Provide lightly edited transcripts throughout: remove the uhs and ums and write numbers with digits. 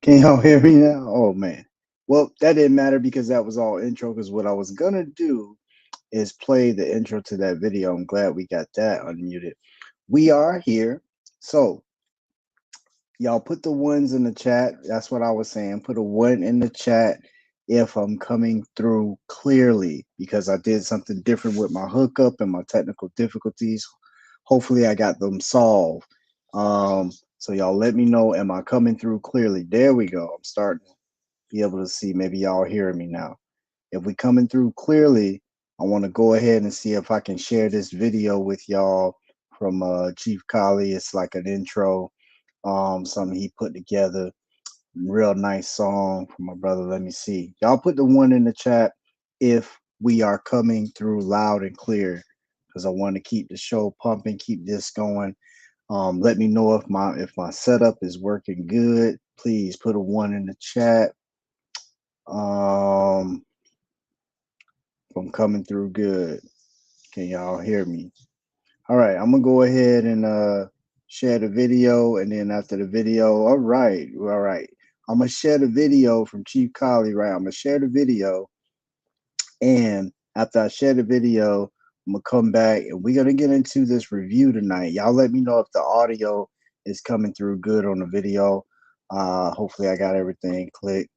Can y'all hear me now? Oh man. Well, that didn't matter because that was all intro. Because what I was gonna do is play the intro to that video. I'm glad we got that unmuted. We are here. So y'all put the ones in the chat. That's what I was saying. Put a one in the chat if I'm coming through clearly because I did something different with my hookup and my technical difficulties. Hopefully I got them solved. So y'all let me know, am I coming through clearly? There we go. I'm starting to be able to see. Maybe y'all hearing me now. If we coming through clearly, I want to go ahead and see if I can share this video with y'all from Chief Kali. It's like an intro, something he put together. Real nice song from my brother. Let me see. Y'all put the one in the chat if we are coming through loud and clear because I want to keep the show pumping, keep this going. Let me know if my setup is working good. Please put a one in the chat. If I'm coming through good. Can y'all hear me? All right, I'm gonna go ahead and share the video, and then after the video, all right. I'm gonna share the video from Chief Kali, right? I'm gonna share the video, and after I share the video, I'm gonna come back and we're gonna get into this review tonight. Y'all let me know if the audio is coming through good on the video. Hopefully I got everything clicked.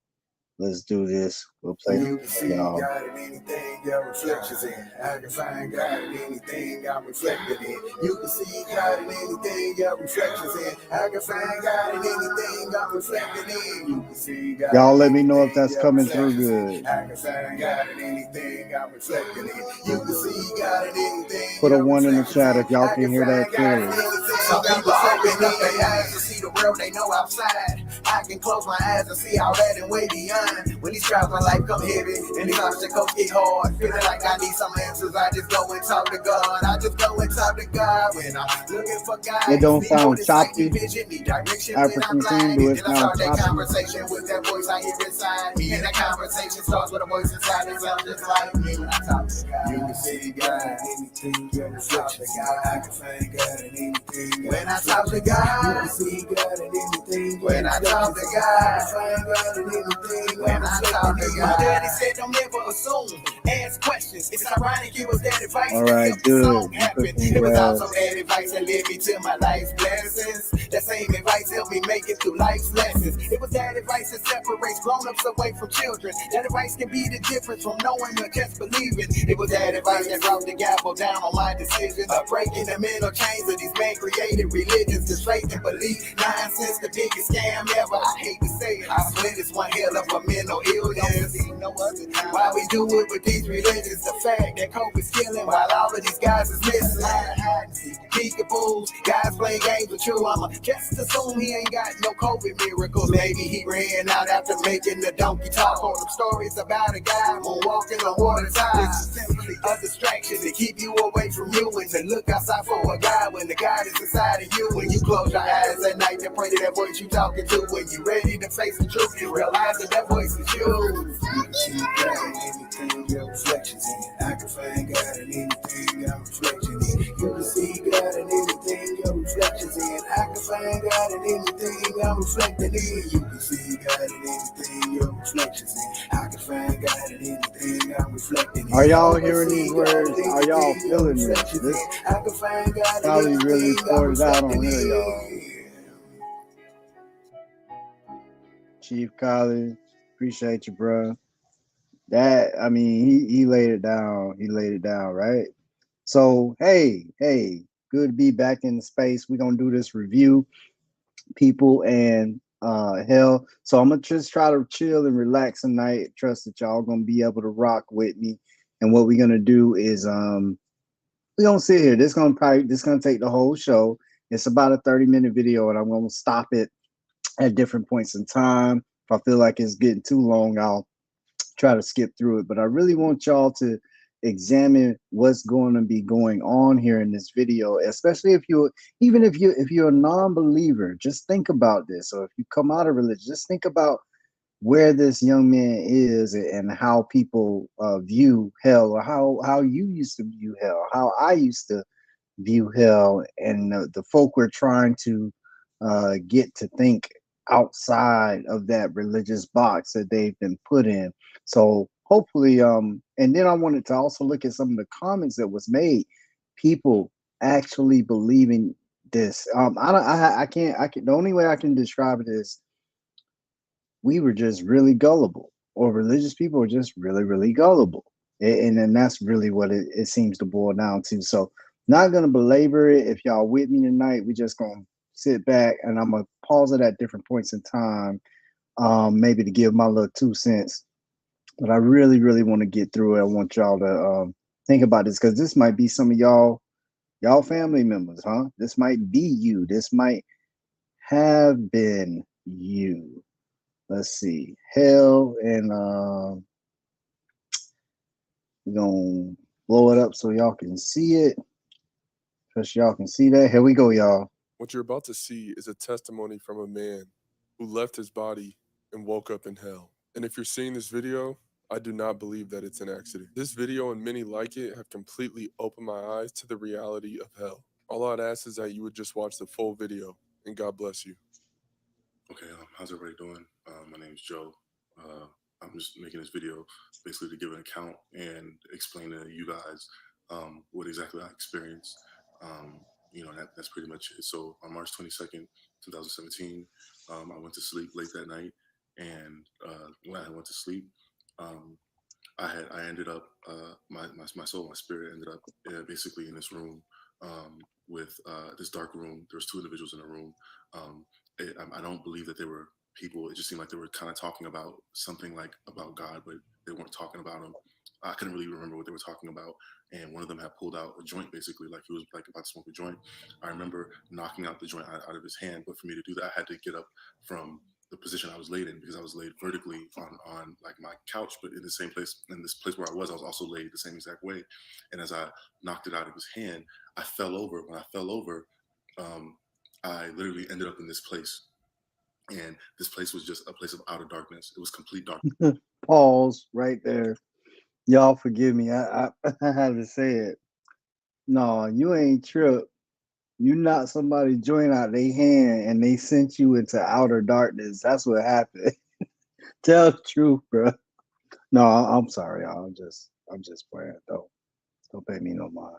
Let's do this. We'll play. You can see y'all. God in anything your reflections in. I can find God in anything I'm reflected in. You can see God in anything your reflections in. I can find God in anything I'm reflected in. You can see God. Y'all let me know if that's coming through good. I can find God in anything I'm reflected in. You can see God in anything. Put a one in the chat if y'all can hear that clearly. Some people open up their eyes to see the world they know outside. I can close my eyes and see all that and way beyond. When these trials of life come heavy and these obstacles get hard, feeling like I need some answers, I just go and talk to God. I just go and talk to God when I'm looking for guidance. It don't sound choppy. African King, do it then I start sound that choppy? conversation with that voice I hear inside me. And that conversation starts with a voice inside that sounds just like me when I talk to God. You can see God in anything, your reflection. I can find God in anything. When I talk to God, you can see God in anything. When I talk to God, I find God in anything. When I talk to God, my daddy said don't never assume, ask questions. It's ironic it was that advice All that right, helped the song good. happen. It was also that advice that led me to my life's blessings. That same advice helped me make it through life's lessons. It was that advice that separates grown-ups away from children. That advice can be the difference from knowing or just believing. It was that advice that brought the gavel down on my decisions of breaking the mental chains of these man-created religions. This faith and belief, nonsense, the biggest scam ever. I hate to say it, I swear it's one hell of a mental illness. Why we do it with these religions? The fact that COVID's killing while all of these guys is missing. Peekaboos, guys play games with you. I'ma just assume he ain't got no COVID miracles. Maybe he ran out after making the donkey talk. Or some stories about a guy walking on water tides. Simply a distraction to keep you away from you and to look outside for a God when the God is inside of you. When you close your eyes at night and pray to that voice you talking to. When you ready to face the truth, you realize that voice is you. You can see God in anything your reflections in. I can find God in anything I'm reflecting in. You can see God in anything your reflections in. I can find God in anything I'm reflecting in. You can see God in anything your reflections in. I can find God in anything I'm reflecting in. Are y'all hearing these words? Are y'all feeling this? This Kali really poured it out on here, y'all. Chief Kali, appreciate you, bro. That, I mean, he laid it down. He laid it down, right? So, hey, good to be back in space. We're gonna do this review, people, and hell. So I'm gonna just try to chill and relax tonight. Trust that y'all gonna be able to rock with me. And what we're gonna do is we're gonna sit here. This gonna take the whole show. It's about a 30-minute video, and I'm gonna stop it at different points in time. If I feel like it's getting too long, I'll try to skip through it. But I really want y'all to examine what's going to be going on here in this video, especially if you're a non-believer. Just think about this. So if you come out of religion, just think about where this young man is and how people view hell, or how you used to view hell, how I used to view hell, and the folk we're trying to get to think outside of that religious box that they've been put in. So hopefully, and then I wanted to also look at some of the comments that was made. People actually believing this. I don't, I can. The only way I can describe it is we were just really gullible, or religious people are just really, really gullible. And then that's really what it seems to boil down to. So, not going to belabor it. If y'all with me tonight, we just going to sit back and I'm going to pause it at different points in time, maybe to give my little 2 cents. But I really, really want to get through it. I want y'all to think about this because this might be some of y'all family members, huh? This might be you. This might have been you. Let's see. Hell, and we're gonna blow it up so y'all can see it. So y'all can see that. Here we go, y'all. What you're about to see is a testimony from a man who left his body and woke up in hell. And if you're seeing this video, I do not believe that it's an accident. This video and many like it have completely opened my eyes to the reality of hell. All I'd ask is that you would just watch the full video, and God bless you. Okay, how's everybody doing? My name is Joe. I'm just making this video basically to give an account and explain to you guys what exactly I experienced. That's pretty much it. So on March 22nd, 2017, I went to sleep late that night, and when I went to sleep, I ended up my soul, my spirit ended up basically in this room with this dark room. There was two individuals in the room. I don't believe that they were people. It just seemed like they were kind of talking about something like about God, but they weren't talking about him. I couldn't really remember what they were talking about. And one of them had pulled out a joint, basically, like he was like about to smoke a joint. I remember knocking out the joint out of his hand, but for me to do that, I had to get up from the position I was laid in because I was laid vertically on like my couch, but in the same place, in this place where I was also laid the same exact way. And as I knocked it out of his hand, I fell over. When I fell over, I literally ended up in this place. And this place was just a place of outer darkness. It was complete darkness. Pause right there. Y'all forgive me. I had to say it. No, you ain't tripped. You knocked somebody joint out their hand and they sent you into outer darkness. That's what happened. Tell the truth, bro. No, I'm sorry, y'all. I'm just playing. Don't pay me no mind.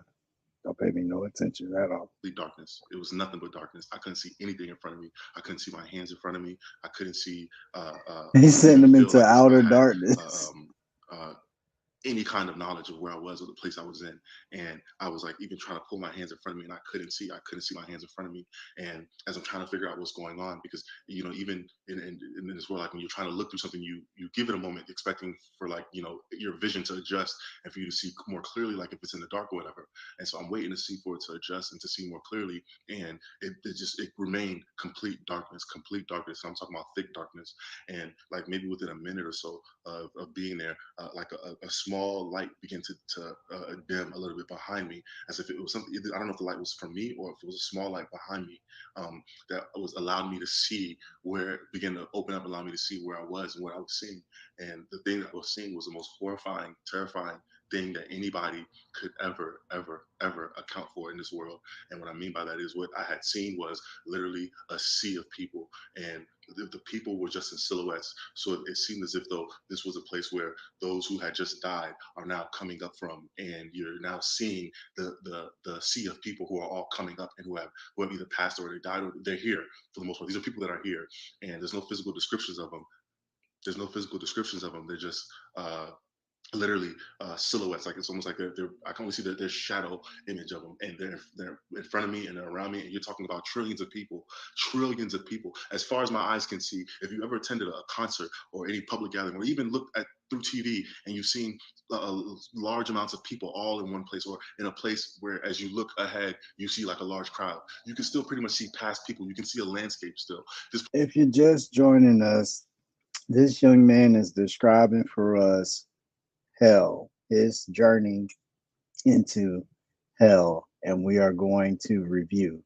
Don't pay me no attention at all. Darkness. It was nothing but darkness. I couldn't see anything in front of me. I couldn't see my hands in front of me. I couldn't see. He sent them into outer darkness. Any kind of knowledge of where I was or the place I was in. And I was like even trying to pull my hands in front of me and I couldn't see my hands in front of me. And as I'm trying to figure out what's going on, because even in this world, like when you're trying to look through something, you give it a moment expecting for like your vision to adjust and for you to see more clearly, like if it's in the dark or whatever. And so I'm waiting to see for it to adjust and to see more clearly. And it remained complete darkness. So I'm talking about thick darkness. And like maybe within a minute or so of being there, like a small light began to dim a little bit behind me, as if it was something. I don't know if the light was from me or if it was a small light behind me that was allowed me to see where it began to open up, allow me to see where I was and what I was seeing. And the thing that I was seeing was the most horrifying, terrifying thing that anybody could ever account for in this world. And what I mean by that is what I had seen was literally a sea of people, and the people were just in silhouettes. So it seemed as if though this was a place where those who had just died are now coming up from, and you're now seeing the sea of people who are all coming up and who have either passed or they died or they're here for the most part. These are people that are here, and there's no physical descriptions of them. They're just literally silhouettes. Like it's almost like they're I can only see their shadow image of them, and they're in front of me and they're around me. And you're talking about trillions of people, as far as my eyes can see. If you ever attended a concert or any public gathering, or even looked at through TV and you've seen large amounts of people all in one place, or in a place where as you look ahead you see like a large crowd, you can still pretty much see past people. You can see a landscape still. If you're just joining us, this young man is describing for us hell, his journey into hell, and we are going to review.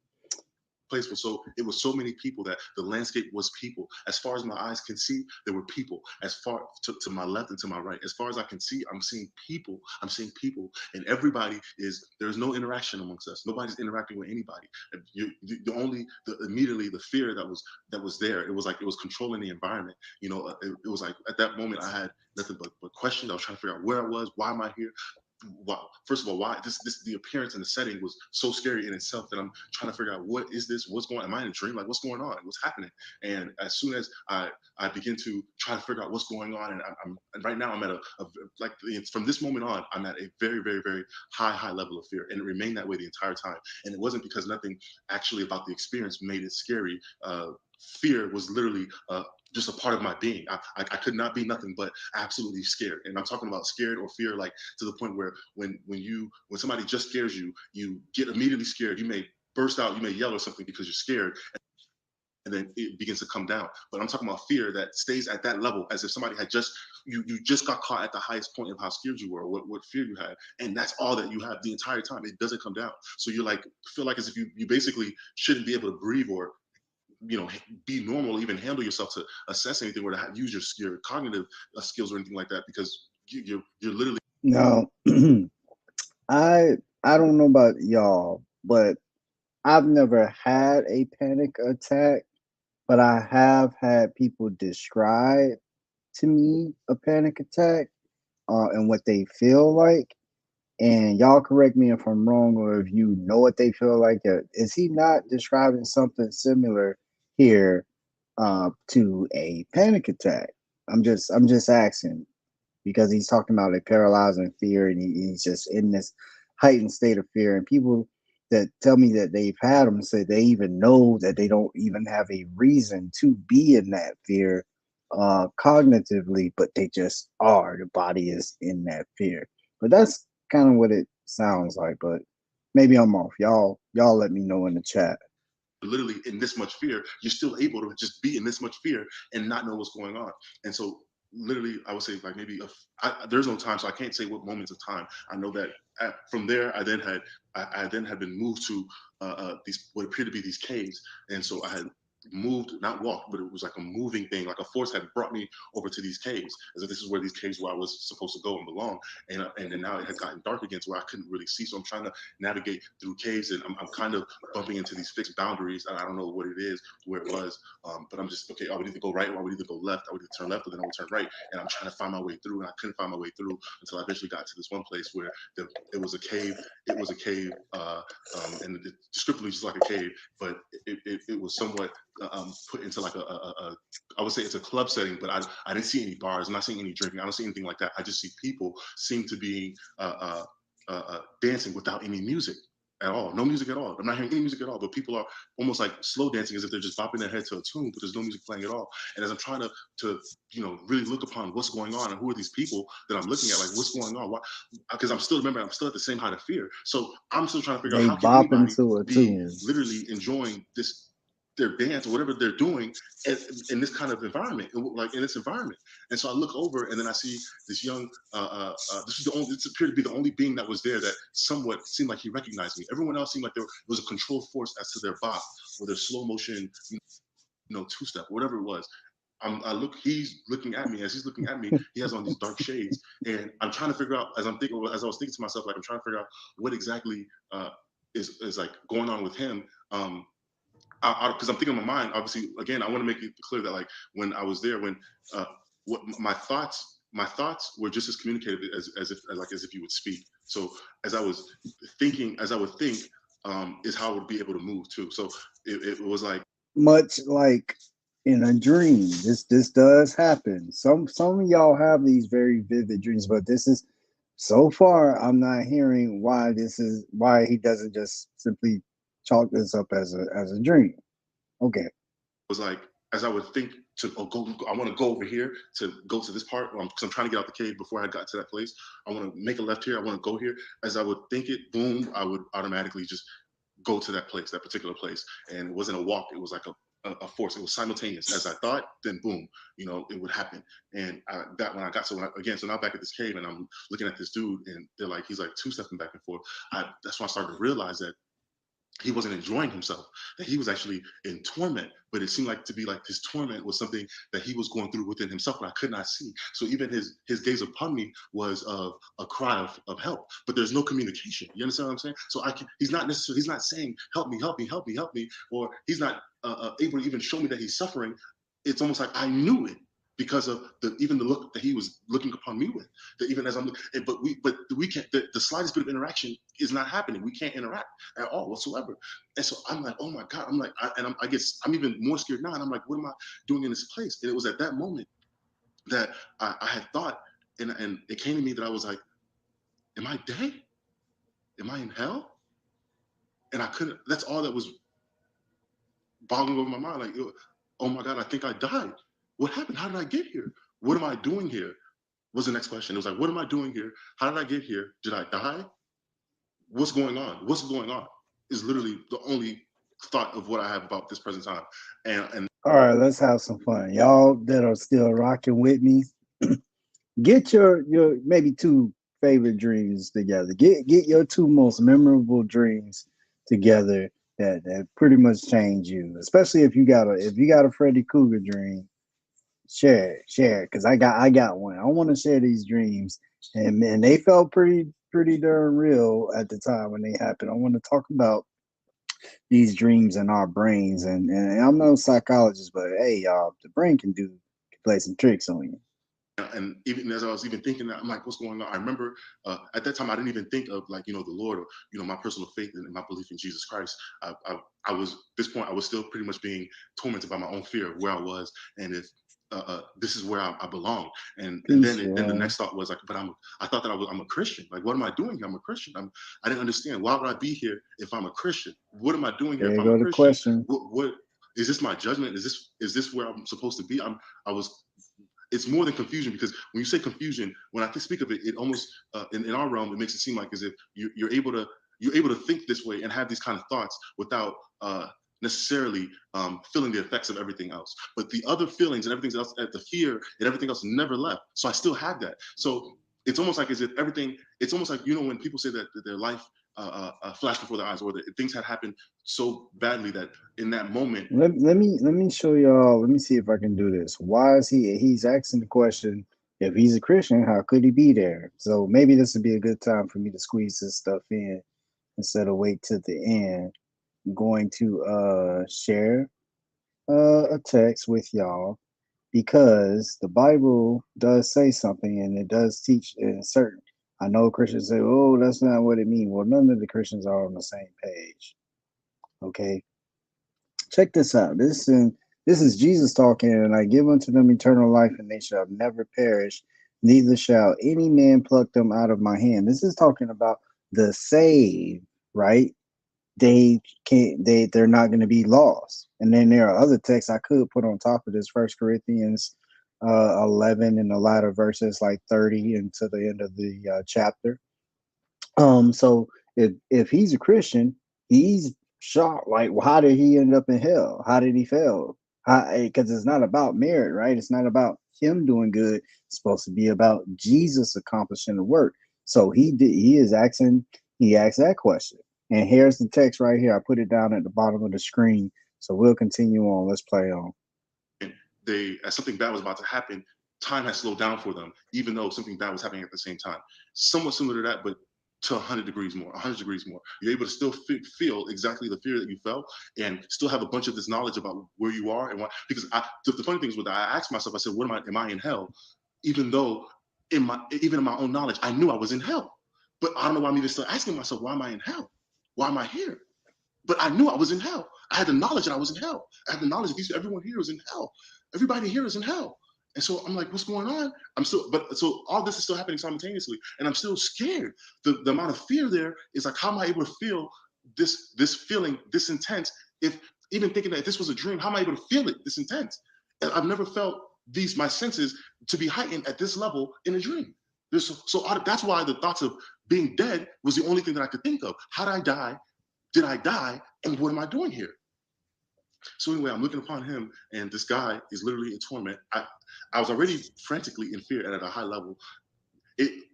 place was it was so many people that the landscape was people. As far as my eyes can see, there were people. As far to my left and to my right, as far as I can see, I'm seeing people. I'm seeing people, and everybody is. There's no interaction amongst us. Nobody's interacting with anybody. Immediately the fear that was there. It was like it was controlling the environment. It was like at that moment I had nothing but questions. I was trying to figure out where I was. Why am I here? First of all, why the appearance and the setting was so scary in itself that I'm trying to figure out what is this? What's going on? Am I in a dream? Like, what's going on? What's happening? And as soon as I begin to try to figure out what's going on, and right now I'm at like from this moment on, I'm at a very, very, very high level of fear, and it remained that way the entire time. And it wasn't because nothing actually about the experience made it scary. Fear was literally just a part of my being. I could not be nothing but absolutely scared. And I'm talking about scared or fear, like to the point where when somebody just scares you, you get immediately scared. You may burst out, you may yell or something because you're scared, and then it begins to come down. But I'm talking about fear that stays at that level, as if somebody had just you just got caught at the highest point of how scared you were, or what fear you had, and that's all that you have the entire time. It doesn't come down. So you're like feel like as if you basically shouldn't be able to breathe or be normal, even handle yourself to assess anything or to use your cognitive skills or anything like that, because you're literally. No, I I don't know about y'all, but I've never had a panic attack, but I have had people describe to me a panic attack, and what they feel like. And y'all correct me if I'm wrong, or if you know what they feel like. Is he not describing something similar here to a panic attack? I'm just asking because he's talking about a paralyzing fear, and he's just in this heightened state of fear. And people that tell me that they've had them say they even know that they don't even have a reason to be in that fear cognitively, but they just are. The body is in that fear. But that's kind of what it sounds like. But maybe I'm off. Y'all let me know in the chat. literally in this much fear, you're still able to just be in this much fear and not know what's going on. And so literally I would say like maybe there's no time, so I can't say what moments of time. I know that from there I then had been moved to these what appeared to be these caves. And so I had moved, not walked, but it was like a moving thing, like a force had brought me over to these caves, as if this is where these caves where I was supposed to go and belong. And then now it had gotten dark again to where I couldn't really see, so I'm trying to navigate through caves, and I'm kind of bumping into these fixed boundaries, and I don't know what it is, where it was, but I'm just okay. I would either go right or I would either go left. I would either turn left or then I would turn right, and I'm trying to find my way through, and I couldn't find my way through until I eventually got to this one place where it was a cave. It was a cave, and descriptively just like a cave, but it was somewhat put into like I would say it's a club setting, but I didn't see any bars. I'm not seeing any drinking. I don't see anything like that. I just see people seem to be dancing without any music at all. No music at all. I'm not hearing any music at all, but people are almost like slow dancing as if they're just bopping their head to a tune, but there's no music playing at all. And as I'm trying to really look upon what's going on and who are these people that I'm looking at, like what's going on? Why? Because I'm still at the same height of fear. So I'm still trying to figure out They how can bop anybody into a be tune. literally enjoying their dance or whatever they're doing in this kind of environment, like in this environment. And so I look over and then I see this young, this appeared to be the only being that was there that somewhat seemed like he recognized me. Everyone else seemed like there was a controlled force as to their bop or their slow motion, two-step, whatever it was. He's looking at me. As he's looking at me, he has on these dark shades. And I'm trying to figure out, as I was thinking to myself, like I'm trying to figure out what exactly is like going on with him. Because I'm thinking in my mind, obviously, again, I want to make it clear that like when I was there, when what my thoughts were just as communicative as if you would speak. So as I was thinking, as I would think, is how I would be able to move too. So it was like Much like in a dream. This does happen. Some of y'all have these very vivid dreams, but this is so far I'm not hearing why he doesn't just simply chalk this up as a dream. Okay. was like as I would think to I want to go over here to go to this part because I'm trying to get out the cave before I got to that place. I want to make a left here. I want to go here. As I would think it, boom, I would automatically just go to that place, that particular place. And it wasn't a walk. It was like a force. It was simultaneous. As I thought, then boom, it would happen. And that when I got so now back at this cave and I'm looking at this dude and he's like two-stepping back and forth. That's when I started to realize that he wasn't enjoying himself, that he was actually in torment. But it seemed like to be like his torment was something that he was going through within himself, but I could not see. So even his gaze upon me was of a cry of help, but there's no communication. You understand what I'm saying? So he's not necessarily, he's not saying, help me, help me, help me, help me, or he's not able to even show me that he's suffering. It's almost like I knew it because of even the look that he was looking upon me with. That even as I'm looking, but we can't. The slightest bit of interaction is not happening. We can't interact at all whatsoever. And so I'm like, oh my God. I'm like, I guess I'm even more scared now. And I'm like, what am I doing in this place? And it was at that moment that I had thought, and it came to me that I was like, am I dead? Am I in hell? And I couldn't. That's all that was boggling over my mind. Like, oh my God, I think I died. What happened? How did I get here? What am I doing here? Was the next question. It was like, what am I doing here? How did I get here? Did I die? What's going on? What's going on? Is literally the only thought of what I have about this present time. And All right, let's have some fun. Y'all that are still rocking with me, get your maybe two favorite dreams together. Get your two most memorable dreams together that pretty much change you. Especially if you got a Freddy Krueger dream, share it, because I got one. I want to share these dreams, and man, they felt pretty darn real at the time when they happened. I want to talk about these dreams in our brains, and I'm no psychologist, but hey, y'all, the brain can play some tricks on you. and even as I was even thinking that, I'm like, what's going on? I remember at that time I didn't even think of, like, the Lord, or my personal faith and my belief in Jesus Christ. I was, at this point I was still pretty much being tormented by my own fear of where I was, and if this is where I belong. And Peace, then the next thought was like, but I thought that I'm a Christian. Like, what am I doing here? I'm a Christian. I didn't understand, why would I be here if I'm a Christian? What am I doing here there if you I'm a go the Christian? question. What is this, my judgment? Is this where I'm supposed to be? I was, it's more than confusion, because when you say confusion, when I speak of it, it almost in our realm, it makes it seem like as if you're able to think this way and have these kind of thoughts without necessarily feeling the effects of everything else. But the other feelings and everything else, the fear and everything else, never left. So I still have that. So it's almost like as if everything. It's almost like, when people say that their life flashed before their eyes, or that things had happened so badly that in that moment. Let me show y'all. Let me see if I can do this. Why is he's asking the question, if he's a Christian, how could he be there? So maybe this would be a good time for me to squeeze this stuff in instead of wait to the end. I'm going to share a text with y'all, because the Bible does say something, and it does teach in certain. I know Christians say, "Oh, that's not what it means." Well, none of the Christians are on the same page. Okay, check this out. This is Jesus talking, and I give unto them eternal life, and they shall never perish, neither shall any man pluck them out of my hand. This is talking about the saved, right? They're not going to be lost. And then there are other texts I could put on top of this. 1 Corinthians 11 in the latter verses, like 30 into the end of the chapter. So if he's a Christian, he's shocked. Like, well, how did he end up in hell? How did he fail? Because it's not about merit, right? It's not about him doing good. It's supposed to be about Jesus accomplishing the work. So he is asking. He asked that question. And here's the text right here. I put it down at the bottom of the screen. So we'll continue on. Let's play on. As something bad was about to happen, time has slowed down for them, even though something bad was happening at the same time. Somewhat similar to that, but to 100 degrees more, 100 degrees more. You're able to still feel exactly the fear that you felt, and still have a bunch of this knowledge about where you are and why. Because the funny thing is, I asked myself, I said, "What am I in hell?" Even though even in my own knowledge, I knew I was in hell. But I don't know why I'm even still asking myself, why am I in hell? Why am I here? But I knew I was in hell. I had the knowledge that I was in hell. I had the knowledge that everyone here is in hell. Everybody here is in hell. And so I'm like, what's going on? So all this is still happening simultaneously, and I'm still scared. The amount of fear there is like, how am I able to feel this feeling this intense? If even thinking that if this was a dream, how am I able to feel it this intense? And I've never felt my senses to be heightened at this level in a dream. That's why the thoughts of being dead was the only thing that I could think of. How did I die? Did I die? And what am I doing here? So anyway, I'm looking upon him, and this guy is literally in torment. I was already frantically in fear and at a high level.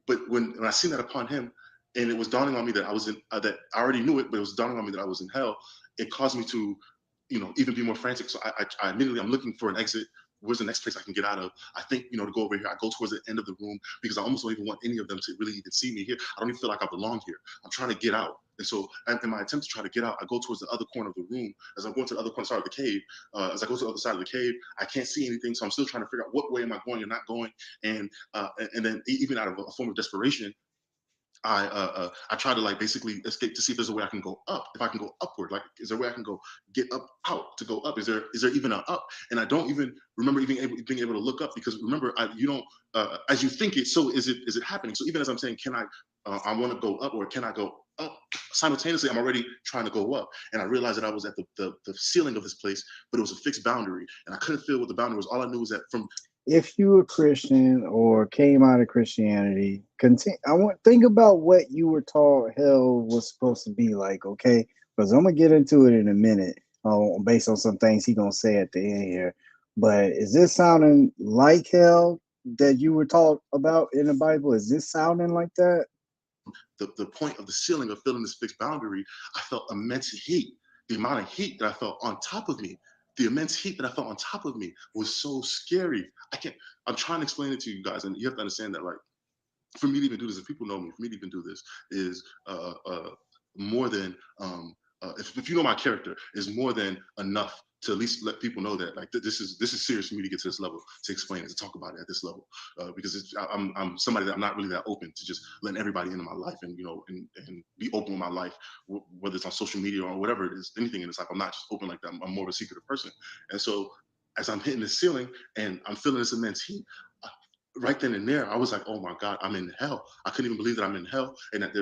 But when I seen that upon him, and it was dawning on me that I was in that I already knew it, but it was dawning on me that I was in hell. It caused me to, even be more frantic. So I immediately, I'm looking for an exit. Where's the next place I can get out of? I think, to go over here. I go towards the end of the room because I almost don't even want any of them to really even see me here. I don't even feel like I belong here. I'm trying to get out. And so in my attempt to try to get out, I go towards the other corner of the room. As I'm going to the other corner side of the cave, as I go to the other side of the cave, I can't see anything. So I'm still trying to figure out what way am I going and not going. And then even out of a form of desperation, I try to like basically escape to see if there's a way I can go up. If I can go upward, like is there a way I can go get up out to go up? Is there even an up? And I don't even remember being able to look up because remember you don't as you think it, so is it happening? So even as I'm saying, can I want to go up or can I go up? Simultaneously, I'm already trying to go up, and I realized that I was at the ceiling of this place, but it was a fixed boundary, and I couldn't feel what the boundary was. All I knew was that from If you were Christian or came out of Christianity, I want think about what you were taught hell was supposed to be like, okay? Because I'm gonna get into it in a minute, based on some things he's gonna say at the end here. But is this sounding like hell that you were taught about in the Bible? Is this sounding like that? the point of the ceiling of feeling this fixed boundary, I felt immense heat. The amount of heat that I felt on top of me, the immense heat that I felt on top of me was so scary. I'm trying to explain it to you guys, and you have to understand that, like, for me to even do this, if people know me, for me to even do this is more than, if you know my character, is more than enough to at least let people know that like this is serious for me to get to this level, to explain it, to talk about it at this level, because I'm somebody that I'm not really that open to just letting everybody into my life and and be open with my life, whether it's on social media or whatever it is, anything in this life. I'm not just open like that. I'm more of a secretive person, and so as I'm hitting the ceiling and I'm feeling this immense heat, right then and there, I was like, oh my God, I'm in hell. I couldn't even believe that I'm in hell and that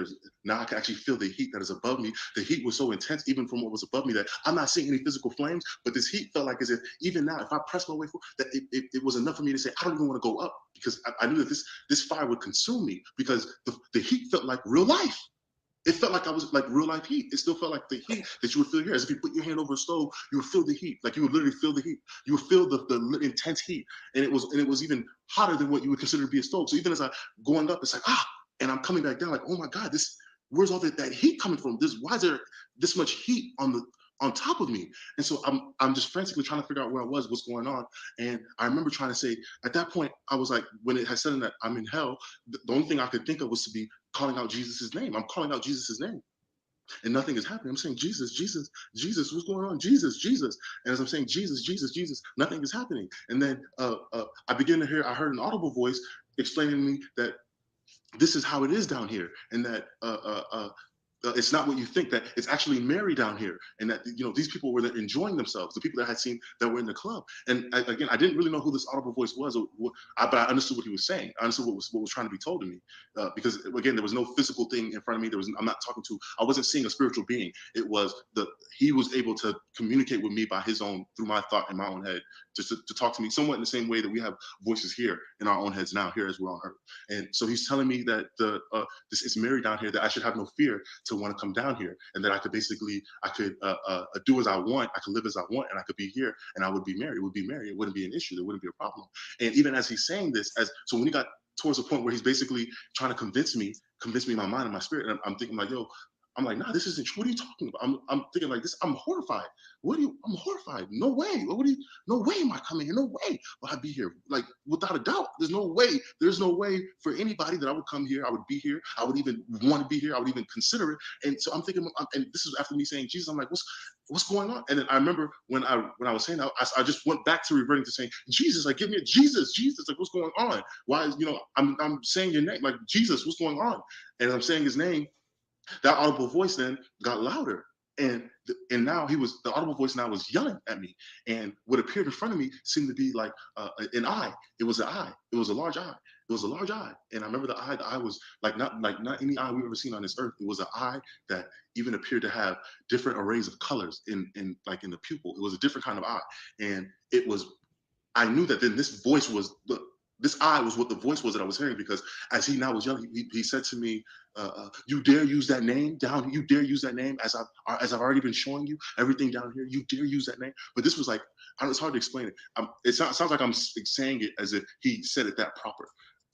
now I can actually feel the heat that is above me. The heat was so intense, even from what was above me, that I'm not seeing any physical flames, but this heat felt like as if even now, if I press my way forward, that it was enough for me to say, I don't even want to go up because I knew that this fire would consume me because the heat felt like real life. It felt like I was like real life heat. It still felt like the heat that you would feel here. As if you put your hand over a stove, you would feel the heat. Like you would literally feel the heat. You would feel the intense heat. And it was even hotter than what you would consider to be a stove. So even as I'm going up, it's like, and I'm coming back down, like, oh my God, where's all that heat coming from? Why is there this much heat on top of me? And so I'm just frantically trying to figure out where I was, what's going on. And I remember trying to say, at that point, I was like, when it had said that I'm in hell, the only thing I could think of was to be calling out Jesus' name. I'm calling out Jesus' name. And nothing is happening. I'm saying, Jesus, Jesus, Jesus, what's going on? Jesus, Jesus. And as I'm saying, Jesus, Jesus, Jesus, nothing is happening. And then I heard an audible voice explaining to me that this is how it is down here, and that it's not what you think, that it's actually Mary down here, and that these people were enjoying themselves, the people that I had seen that were in the club. And again, I didn't really know who this audible voice was, but I understood what he was saying. I understood what was trying to be told to me, because again, there was no physical thing in front of me. I wasn't seeing a spiritual being. He was able to communicate with me through my thought in my own head, just to talk to me somewhat in the same way that we have voices here in our own heads now, here as we're on earth. And so he's telling me that this is Mary down here, that I should have no fear to want to come down here, and that I could do as I want, I could live as I want, and I could be here, and I would be Mary. It would be Mary. It wouldn't be an issue. There wouldn't be a problem. And even as he's saying this, so when he got towards the point where he's basically trying to convince me in my mind and my spirit, and I'm thinking like, yo, I'm like, nah, this isn't true. What are you talking about? I'm thinking like this. I'm horrified. I'm horrified. No way. No way am I coming here. No way will I be here. Like, without a doubt, there's no way for anybody that I would come here. I would be here. I would even want to be here. I would even consider it. And so I'm thinking, and this is after me saying, Jesus, I'm like, what's going on? And then I remember when I was saying that, I just went back to reverting to saying, Jesus, like, give me a Jesus, like, what's going on? Why is, I'm saying your name, like, Jesus, what's going on? And as I'm saying his name, that audible voice then got louder. And now the audible voice now was yelling at me. And what appeared in front of me seemed to be like an eye. It was an eye. It was a large eye. It was a large eye. And I remember the eye was not any eye we've ever seen on this earth. It was an eye that even appeared to have different arrays of colors in the pupil. It was a different kind of eye. And I knew that then this eye was what the voice was that I was hearing, because as he now was yelling, he said to me, you dare use that name down? You dare use that name as I've already been showing you everything down here? You dare use that name? But this was like, it's hard to explain it. It sounds like I'm saying it as if he said it that proper.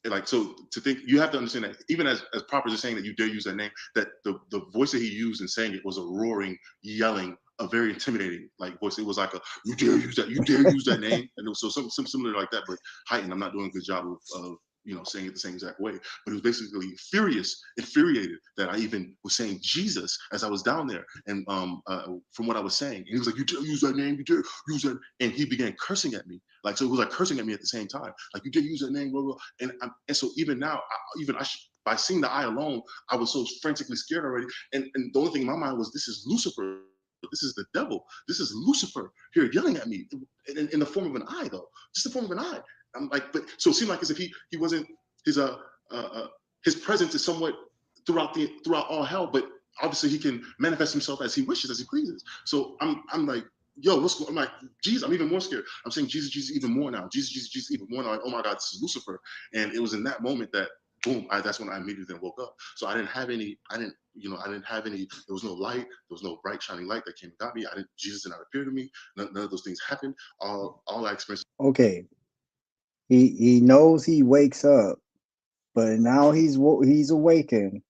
like, so to think, you have to understand that even as Prophet is saying that you dare use that name, that the voice that he used in saying it was a roaring, yelling, a very intimidating like voice. It was like a, you dare use that name, and it was so some similar like that, but heightened. I'm not doing a good job of saying it the same exact way, but it was basically furious, infuriated that I even was saying Jesus as I was down there, and from what I was saying, and he was like, you dare use that name, you dare use that, and he began cursing at me, like, so it was like cursing at me at the same time, like, you dare use that name, blah, blah. And so even now, by seeing the eye alone, I was so frantically scared already, and the only thing in my mind was, this is Lucifer. This is the devil. This is Lucifer here yelling at me in the form of an eye, though, just the form of an eye. I'm like, but so it seemed like as if he wasn't, his presence is somewhat throughout all hell, but obviously he can manifest himself as he wishes, as he pleases. So I'm like, yo, what's going? I'm like, Jesus, I'm even more scared. I'm saying Jesus even more now. Jesus even more now. Like, oh my God, this is Lucifer. And it was in that moment that boom, that's when I immediately then woke up. So I didn't have any, there was no light, there was no bright shining light that came and got me. Jesus did not appear to me. None of those things happened. All I experienced. Okay, he knows he wakes up, but now he's awakened,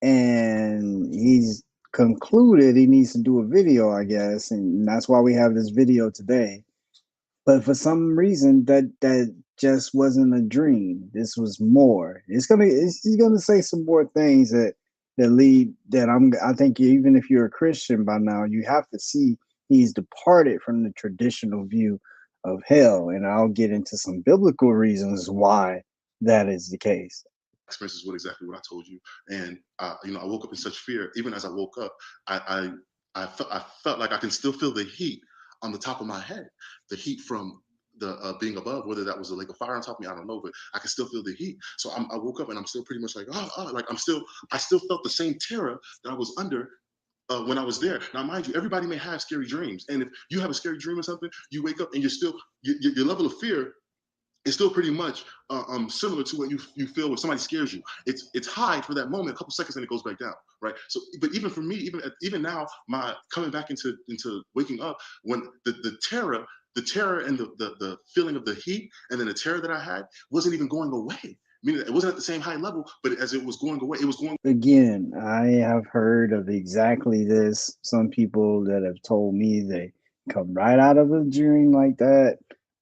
and he's concluded he needs to do a video, I guess, and that's why we have this video today. But for some reason, that just wasn't a dream. This was more. He's gonna say some more things that lead that I think even if you're a Christian by now, you have to see he's departed from the traditional view of hell, and I'll get into some biblical reasons why that is the case. Experiences what exactly what I told you, and I woke up in such fear. Even as I woke up, I felt like I can still feel the heat on the top of my head, the heat from the being above, whether that was a lake of fire on top of me, I don't know, but I can still feel the heat. So I woke up and I'm still pretty much like, like I still felt the same terror that I was under when I was there. Now, mind you, everybody may have scary dreams, and if you have a scary dream or something, you wake up and you're still your level of fear is still pretty much similar to what you feel when somebody scares you. It's high for that moment, a couple seconds, and it goes back down, right? So, but even for me, even now, my coming back into waking up, when the terror and the feeling of the heat, and then the terror that I had wasn't even going away. Meaning it wasn't at the same high level, but as it was going away, it was going. Again, I have heard of exactly this. Some people that have told me they come right out of a dream like that,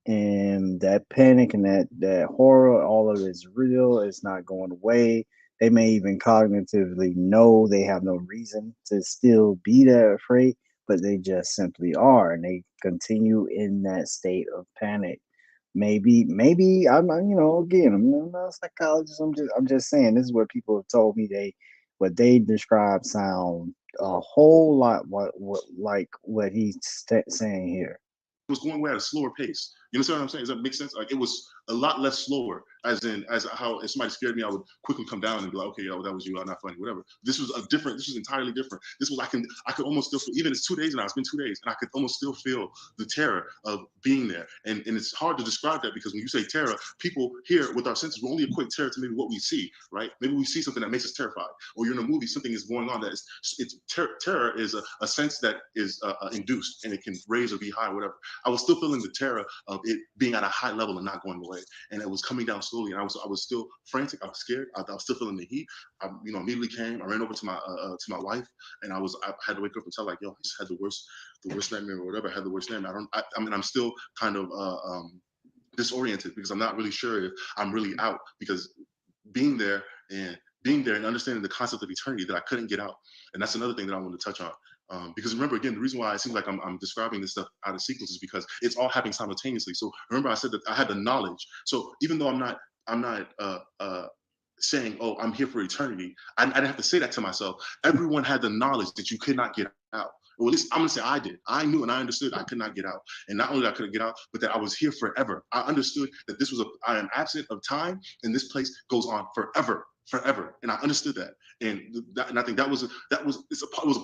and that panic and that horror, all of it's real. It's not going away. They may even cognitively know they have no reason to still be that afraid, but they just simply are, and they continue in that state of panic. Maybe I'm not, again, I'm not a psychologist. I'm just saying this is what people have told me. What they describe sound a whole lot like what he's saying here. Was going away at a slower pace. You understand what I'm saying? Does that make sense? Like, it was a lot less slower, as how if somebody scared me, I would quickly come down and be like, okay, yeah, well, that was you, I'm not funny, whatever. This was entirely different. This was, I could almost still feel, even it's 2 days now, it's been 2 days, and I could almost still feel the terror of being there. And it's hard to describe that, because when you say terror, people here with our senses, we only equate terror to maybe what we see, right? Maybe we see something that makes us terrified, or you're in a movie, something is going on that terror is a sense that is induced, and it can raise or be high, whatever. I was still feeling the terror of it being at a high level and not going away, and it was coming down slowly. And I was still frantic. I was scared. I was still feeling the heat. I immediately came. I ran over to my wife, and I had to wake up and tell, like, yo, I just had the worst nightmare or whatever. I had the worst nightmare. I'm still kind of disoriented, because I'm not really sure if I'm really out, because being there and understanding the concept of eternity that I couldn't get out. And that's another thing that I want to touch on. Because remember, again, the reason why it seems like I'm describing this stuff out of sequence is because it's all happening simultaneously. So remember, I said that I had the knowledge. So even though I'm not saying, oh, I'm here for eternity, I didn't have to say that to myself. Everyone had the knowledge that you could not get out. Or at least I'm gonna say I did. I knew and I understood I could not get out. And not only that I couldn't get out, but that I was here forever. I understood that I am absent of time, and this place goes on forever. And I understood that. And I think that was a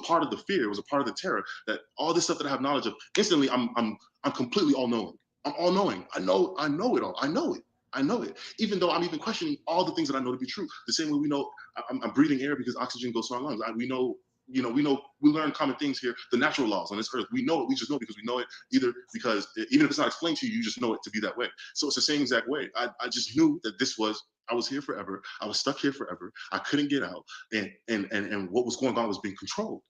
part of the fear. It was a part of the terror, that all this stuff that I have knowledge of, instantly I'm completely all knowing. I'm all knowing. I know it all. I know it. Even though I'm even questioning all the things that I know to be true. The same way we know I'm breathing air because oxygen goes to our lungs. We know we learn common things here, the natural laws on this earth. We know it, we just know because we know it, either because even if it's not explained to you, you just know it to be that way. So it's the same exact way. I just knew that I was here forever. I was stuck here forever. I couldn't get out. And what was going on was being controlled.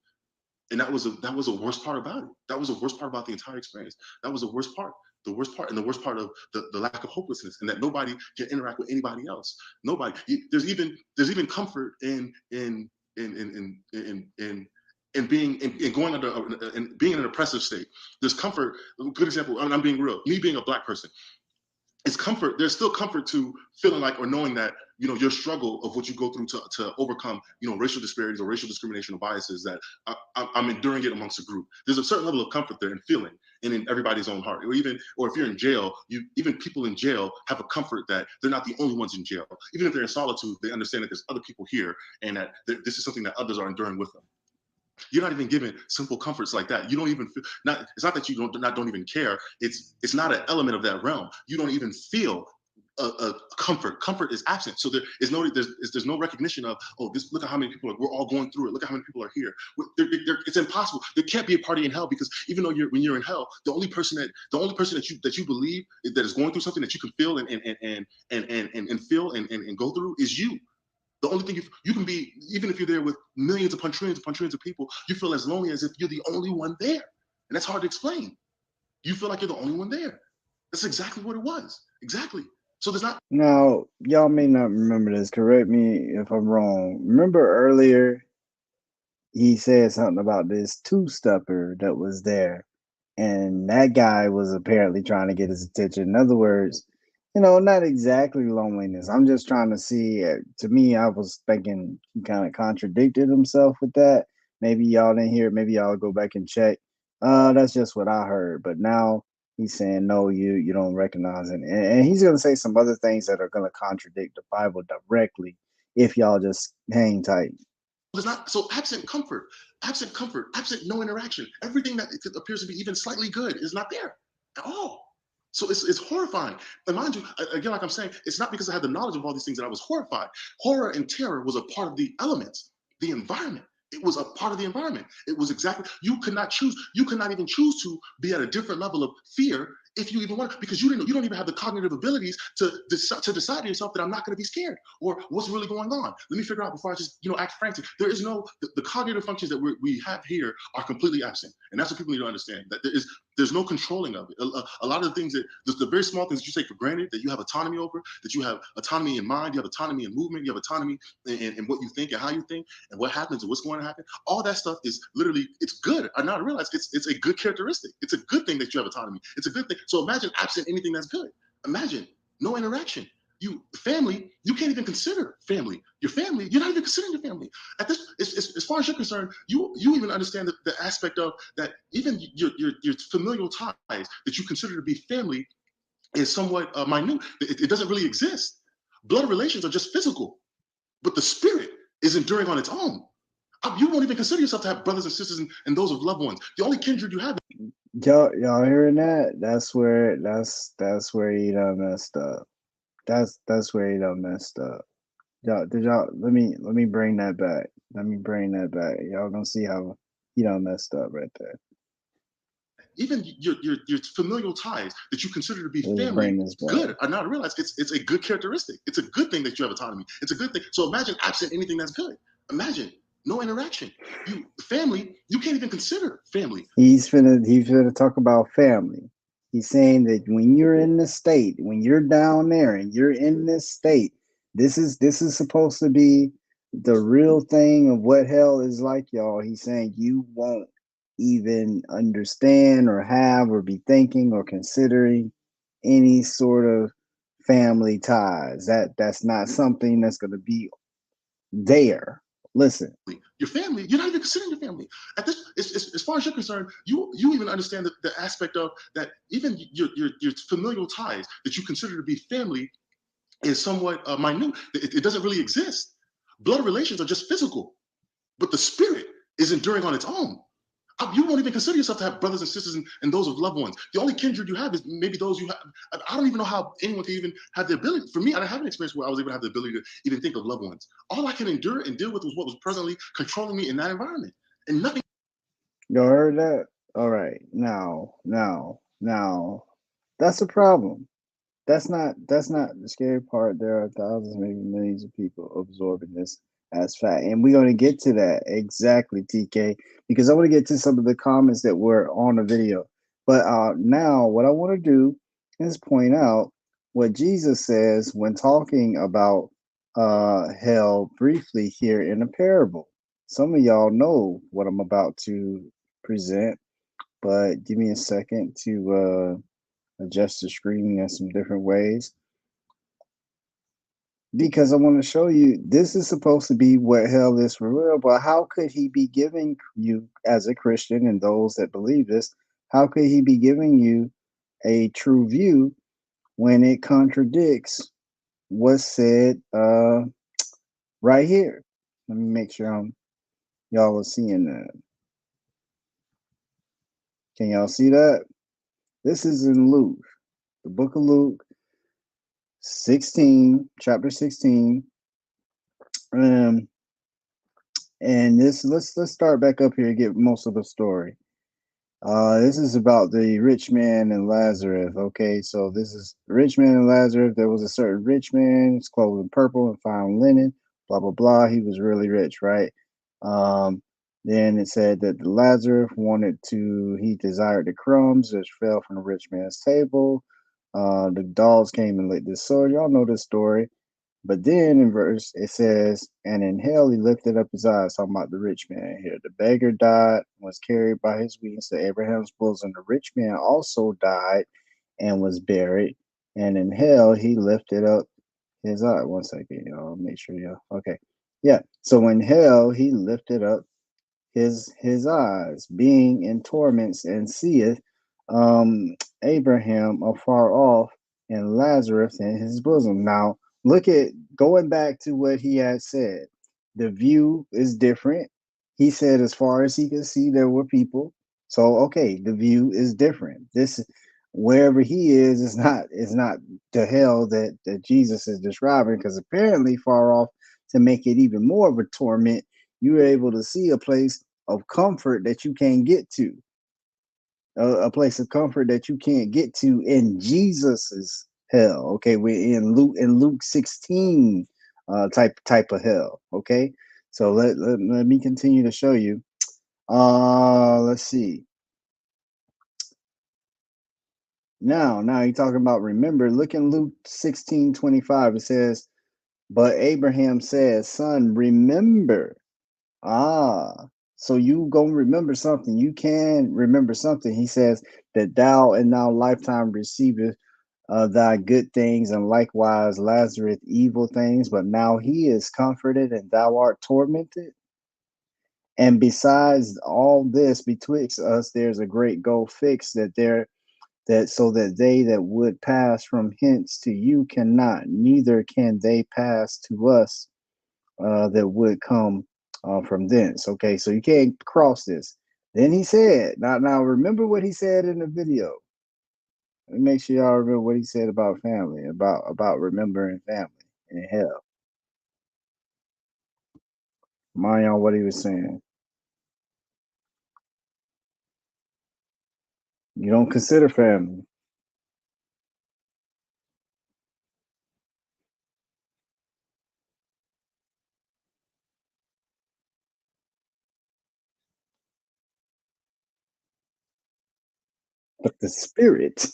And that was the worst part about it. That was the worst part about the entire experience. That was the worst part. The worst part, and the worst part of the lack of hopelessness, and that nobody can interact with anybody else. Nobody. There's even comfort in being in going under and being in an oppressive state. There's comfort. A good example. I'm being real. Me being a Black person, it's comfort. There's still comfort to feeling like or knowing that your struggle of what you go through to overcome racial disparities or racial discrimination or biases, that I'm enduring it amongst a group. There's a certain level of comfort there and feeling, and in everybody's own heart. Or if you're in jail, even people in jail have a comfort that they're not the only ones in jail. Even if they're in solitude, they understand that there's other people here, and that this is something that others are enduring with them. You're not even given simple comforts like that. You don't even feel. It's not that you don't even care. It's not an element of that realm. You don't even feel a comfort. Comfort is absent. So there's no recognition of, oh, look at how many people we're all going through it. Look at how many people are here. It's impossible. There can't be a party in hell, because even though when you're in hell, the only person that you believe that is going through something that you can feel and feel and go through is you. The only thing you can be, even if you're there with millions upon trillions of people, you feel as lonely as if you're the only one there. And that's hard to explain. You feel like you're the only one there. That's exactly what it was. Exactly. So there's not. Now, y'all may not remember this. Correct me if I'm wrong. Remember earlier, he said something about this two-stepper that was there. And that guy was apparently trying to get his attention. In other words, not exactly loneliness. I'm just trying to see. To me, I was thinking he kind of contradicted himself with that. Maybe y'all didn't hear it. Maybe y'all go back and check. That's just what I heard. But now he's saying, no, you don't recognize it. And he's going to say some other things that are going to contradict the Bible directly if y'all just hang tight. There's not. So absent comfort, absent no interaction. Everything that appears to be even slightly good is not there at all. So it's horrifying. And mind you, again, like I'm saying, it's not because I had the knowledge of all these things that I was horrified. Horror and terror was a part of the elements, the environment. It was a part of the environment. It was exactly, you could not even choose to be at a different level of fear if you even want, because you don't even have the cognitive abilities to decide to yourself that I'm not going to be scared, or what's really going on. Let me figure out before I just act frantic. There is no, the cognitive functions that we have here are completely absent, and that's what people need to understand. That there's no controlling of it. A lot of the things the very small things that you take for granted, that you have autonomy over, that you have autonomy in mind, you have autonomy in movement, you have autonomy in what you think and how you think and what happens and what's going to happen. All that stuff is literally, it's good. I now realize it's a good characteristic. It's a good thing that you have autonomy. It's a good thing. So imagine absent anything that's good. Imagine no interaction. Family, you can't even consider family. Your family, you're not even considering your family. At this, as far as you're concerned, you even understand the aspect of that. Even your familial ties that you consider to be family is somewhat minute. It doesn't really exist. Blood relations are just physical, but the spirit is enduring on its own. You won't even consider yourself to have brothers and sisters and those of loved ones. The only kindred you have. Y'all hearing that? That's where he done messed up. That's where he done messed up. Let me bring that back. Y'all gonna see how he done messed up right there. Even your familial ties that you consider to be family good are not realized. It's a good characteristic. It's a good thing that you have autonomy. It's a good thing. So imagine absent anything that's good. Imagine no interaction. Family, you can't even consider family. He's finna talk about family. He's saying that when you're in the state, when you're down there and you're in this state, this is supposed to be the real thing of what hell is like, y'all. He's saying you won't even understand or have or be thinking or considering any sort of family ties. That's not something that's going to be there. Listen, your family, you're not even considering your family. At this, as far as you're concerned, you even understand the aspect of that. Even your familial ties that you consider to be family is somewhat minute. It doesn't really exist. Blood relations are just physical, but the spirit is enduring on its own. You won't even consider yourself to have brothers and sisters and those of loved ones. The only kindred you have is maybe those you have. I don't even know how anyone can even have the ability. For me, I didn't have an experience where I was able to have the ability to even think of loved ones. All I can endure and deal with was what was presently controlling me in that environment. and nothing. Y'all heard that? All right. Now, that's a problem. That's not the scary part. There are thousands, maybe millions of people absorbing this as fact. And we're gonna get to that exactly, TK, because I want to get to some of the comments that were on the video. But now what I want to do is point out what Jesus says when talking about hell briefly here in a parable. Some of y'all know what I'm about to present, but give me a second to adjust the screen in some different ways because I want to show you this is supposed to be what hell is for real. But how could he be giving you, as a Christian and those that believe this, how could he be giving you a true view when it contradicts what's said right here? Let me make sure y'all are seeing that. Can y'all see that? This is in Luke, the book of Luke, 16, chapter 16. Um, and this let's start back up here and get most of the story. This is about the rich man and Lazarus. Okay, so this is rich man and Lazarus. There was a certain rich man, his clothed in purple and fine linen, blah blah blah. He was really rich, right? Um, then it said that Lazarus he desired the crumbs which fell from the rich man's table. The dogs came and licked his sword. Y'all know this story. But then in verse it says, and in hell he lifted up his eyes, talking about the rich man here. The beggar died, was carried by his wings to Abraham's bosom. The rich man also died and was buried. And in hell he lifted up his eye. One second, y'all. Make sure y'all. Okay. Yeah. So in hell he lifted up his eyes, being in torments, and seeth um, Abraham afar off and Lazarus in his bosom. Now, look at going back to what he had said. The view is different. He said, as far as he could see, there were people. So, okay, the view is different. This wherever he is not the hell that Jesus is describing, because apparently far off to make it even more of a torment, you were able to see a place of comfort that you can't get to, a place of comfort that you can't get to in Jesus's hell. Okay, we're in Luke 16 type of hell. Okay, so let me continue to show you. Let's see. Now you're talking about remember. Look in Luke 16:25. It says, "But Abraham says, Son, remember." So you gonna remember something. You can remember something. He says that thou in thy lifetime receiveth thy good things, and likewise Lazarus evil things, but now he is comforted and thou art tormented. And besides all this, betwixt us there's a great gulf fixed, that so that they that would pass from hence to you cannot, neither can they pass to us that would come from thence. Okay, so you can't cross this. Then he said, now remember what he said in the video. Let me make sure y'all remember what he said about family, about remembering family in hell. Mind y'all what he was saying. You don't consider family. But the spirit,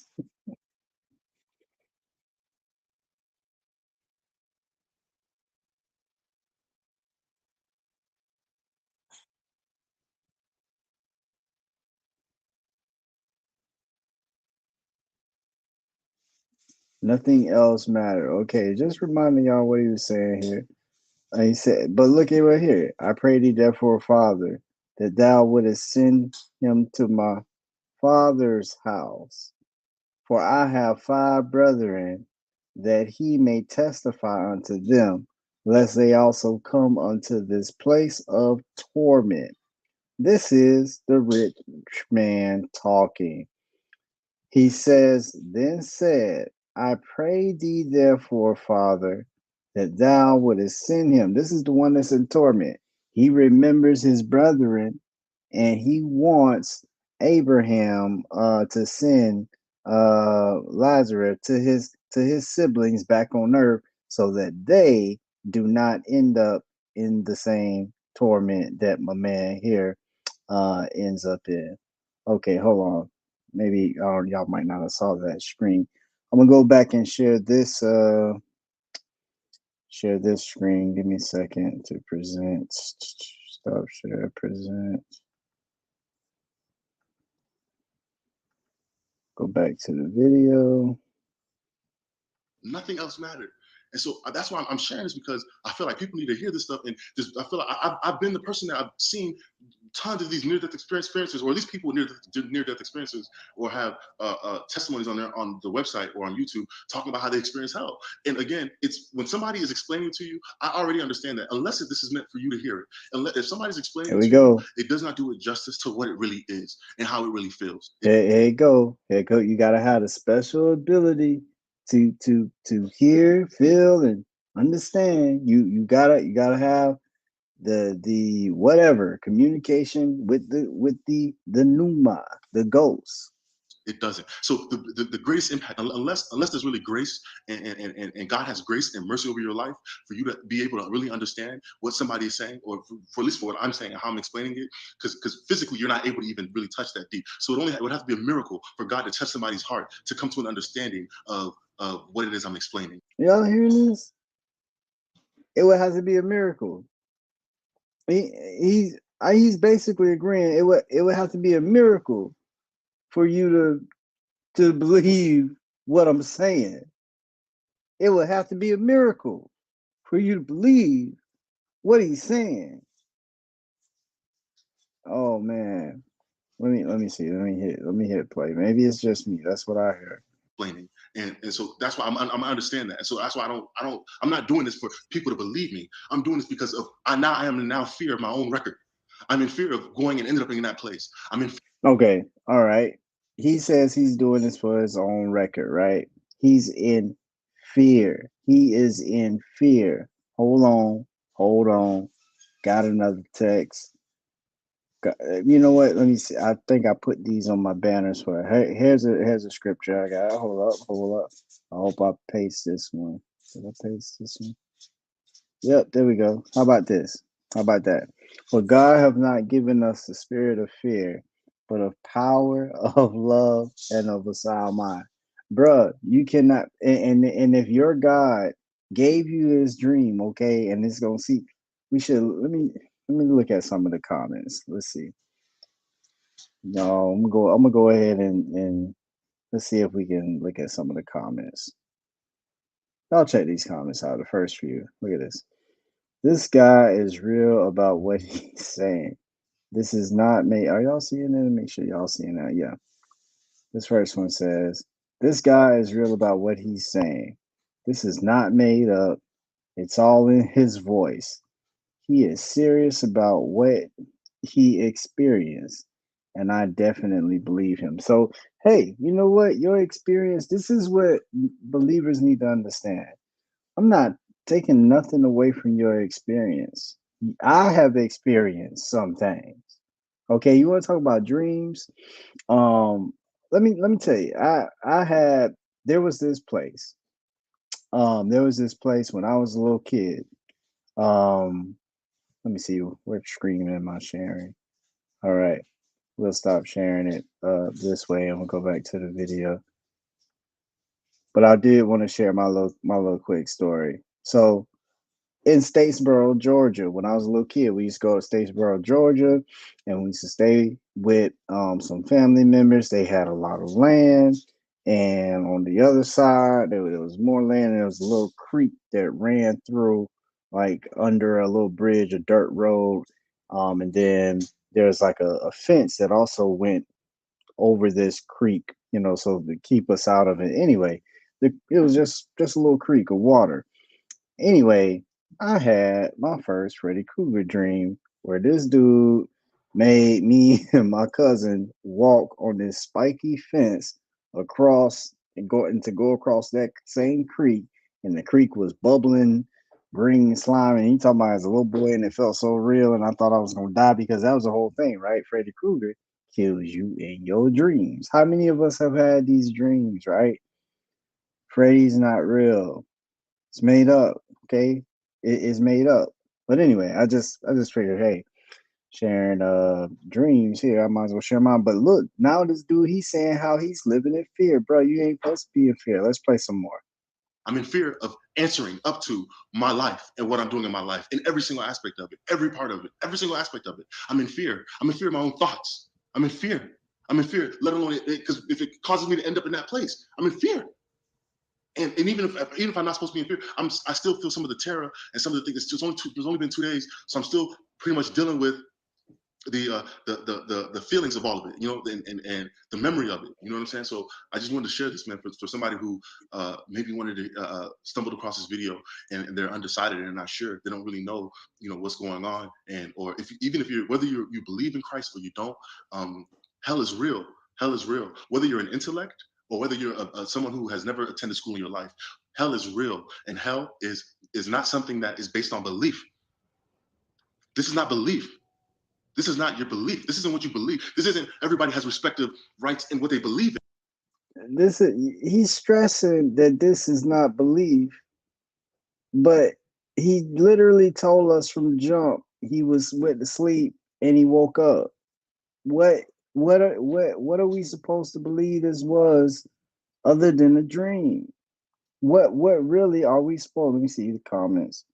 nothing else matter. Okay, just reminding y'all what he was saying here. He said, but look at right here. I pray thee therefore, Father, that thou wouldest send him to my father's house. For I have 5 brethren, that he may testify unto them, lest they also come unto this place of torment. This is the rich man talking. He says, Then said, I pray thee therefore, Father, that thou wouldest send him. This is the one that's in torment. He remembers his brethren and he wants Abraham to send Lazarus to his siblings back on earth so that they do not end up in the same torment that my man here ends up in. Okay, hold on. Maybe y'all might not have saw that screen. I'm gonna go back and share this screen. Give me a second to present. Stop share, present. Go back to the video. Nothing else mattered. And so that's why I'm sharing this, because I feel like people need to hear this stuff. And just, I feel like I've been the person that I've seen tons of these near-death experiences, or at least people with near-death experiences, or have testimonies on the website or on YouTube talking about how they experience hell. And again, it's when somebody is explaining to you, I already understand that, unless this is meant for you to hear it. Unless if somebody's explaining to you, it does not do it justice to what it really is and how it really feels. Here you go. You gotta have a special ability to hear, feel, and understand. You gotta have the whatever communication with the pneuma, the ghost. It doesn't. So the greatest impact, unless there's really grace and God has grace and mercy over your life, for you to be able to really understand what somebody is saying, or for at least for what I'm saying and how I'm explaining it, because physically you're not able to even really touch that deep. So it would have to be a miracle for God to touch somebody's heart to come to an understanding of what it is I'm explaining. Y'all hearing this? It would have to be a miracle. He's basically agreeing it would have to be a miracle for you to believe what I'm saying. It would have to be a miracle for you to believe what he's saying. Oh man. Let me see. Let me hit play. Maybe it's just me. That's what I heard. Explaining. And so that's why I understand that. And so that's why I'm not doing this for people to believe me. I'm doing this because I am in fear of my own record. I'm in fear of going and ending up in that place. Okay. All right. He says he's doing this for his own record, right? He's in fear. He is in fear. Hold on. Got another text. You know what? Let me see. I think I put these on my banners for. Here's a scripture I got. Hold up. I hope I paste this one. Did I paste this one? Yep, there we go. How about this? How about that? For God have not given us the spirit of fear, but of power, of love, and of a sound mind. Bruh, you cannot. And if your God gave you this dream, okay, and it's gonna see, we should let me look at some of the comments. Let's see. No, I'm gonna go ahead and let's see if we can look at some of the comments. I'll check these comments out. The first few. Look at this. This guy is real about what he's saying. This is not made. Are y'all seeing it? Make sure y'all seeing that. Yeah. This first one says, this guy is real about what he's saying. This is not made up. It's all in his voice. He is serious about what he experienced. And I definitely believe him. So, hey, you know what? Your experience, this is what believers need to understand. I'm not taking nothing away from your experience. I have experienced some things. Okay, you want to talk about dreams? Let me tell you. There was this place. There was this place when I was a little kid. Let me see what screen am I sharing. All right, we'll stop sharing it this way, and we'll go back to the video. But I did want to share my little quick story. So in Statesboro, Georgia, when I was a little kid, we used to go to Statesboro, Georgia, and we used to stay with some family members. They had a lot of land, and on the other side, there was more land. And there was a little creek that ran through, like under a little bridge, a dirt road, and then there's like a fence that also went over this creek, so to keep us out of it. Anyway, it was just a little creek of water. Anyway, I had my first Freddy Krueger dream where this dude made me and my cousin walk on this spiky fence across and go across that same creek, and the creek was bubbling green slime, and he talking about as a little boy, and it felt so real, and I thought I was gonna die because that was the whole thing, right? Freddy Krueger kills you in your dreams. How many of us have had these dreams, right? Freddy's not real. It's made up. Okay, it is made up. But anyway, I just figured, hey, sharing dreams here, I might as well share mine. But look, now this dude, he's saying how he's living in fear, bro. You ain't supposed to be in fear. Let's play some more. I'm in fear of answering up to my life and what I'm doing in my life, in every single aspect of it, every part of it, every single aspect of it. I'm in fear. I'm in fear of my own thoughts. I'm in fear. I'm in fear, let alone because if it causes me to end up in that place, I'm in fear. And even if I'm not supposed to be in fear, I still feel some of the terror and some of the things. There's only been 2 days, so I'm still pretty much dealing with the feelings of all of it, you know, and the memory of it. You know what I'm saying? So I just wanted to share this, man, for somebody who maybe wanted to stumbled across this video and they're undecided and not sure. They don't really know, you know, what's going on, and or even if you're whether you believe in Christ or you don't, hell is real. Hell is real. Whether you're an intellect or whether you're someone who has never attended school in your life, hell is real, and hell is not something that is based on belief. This is not belief. This is not your belief. This isn't what you believe. This isn't everybody has respective rights in what they believe in. This is, he's stressing that this is not belief, but he literally told us from jump he went to sleep and he woke up. What are we supposed to believe this was other than a dream? What really are we supposed? Let me see the comments.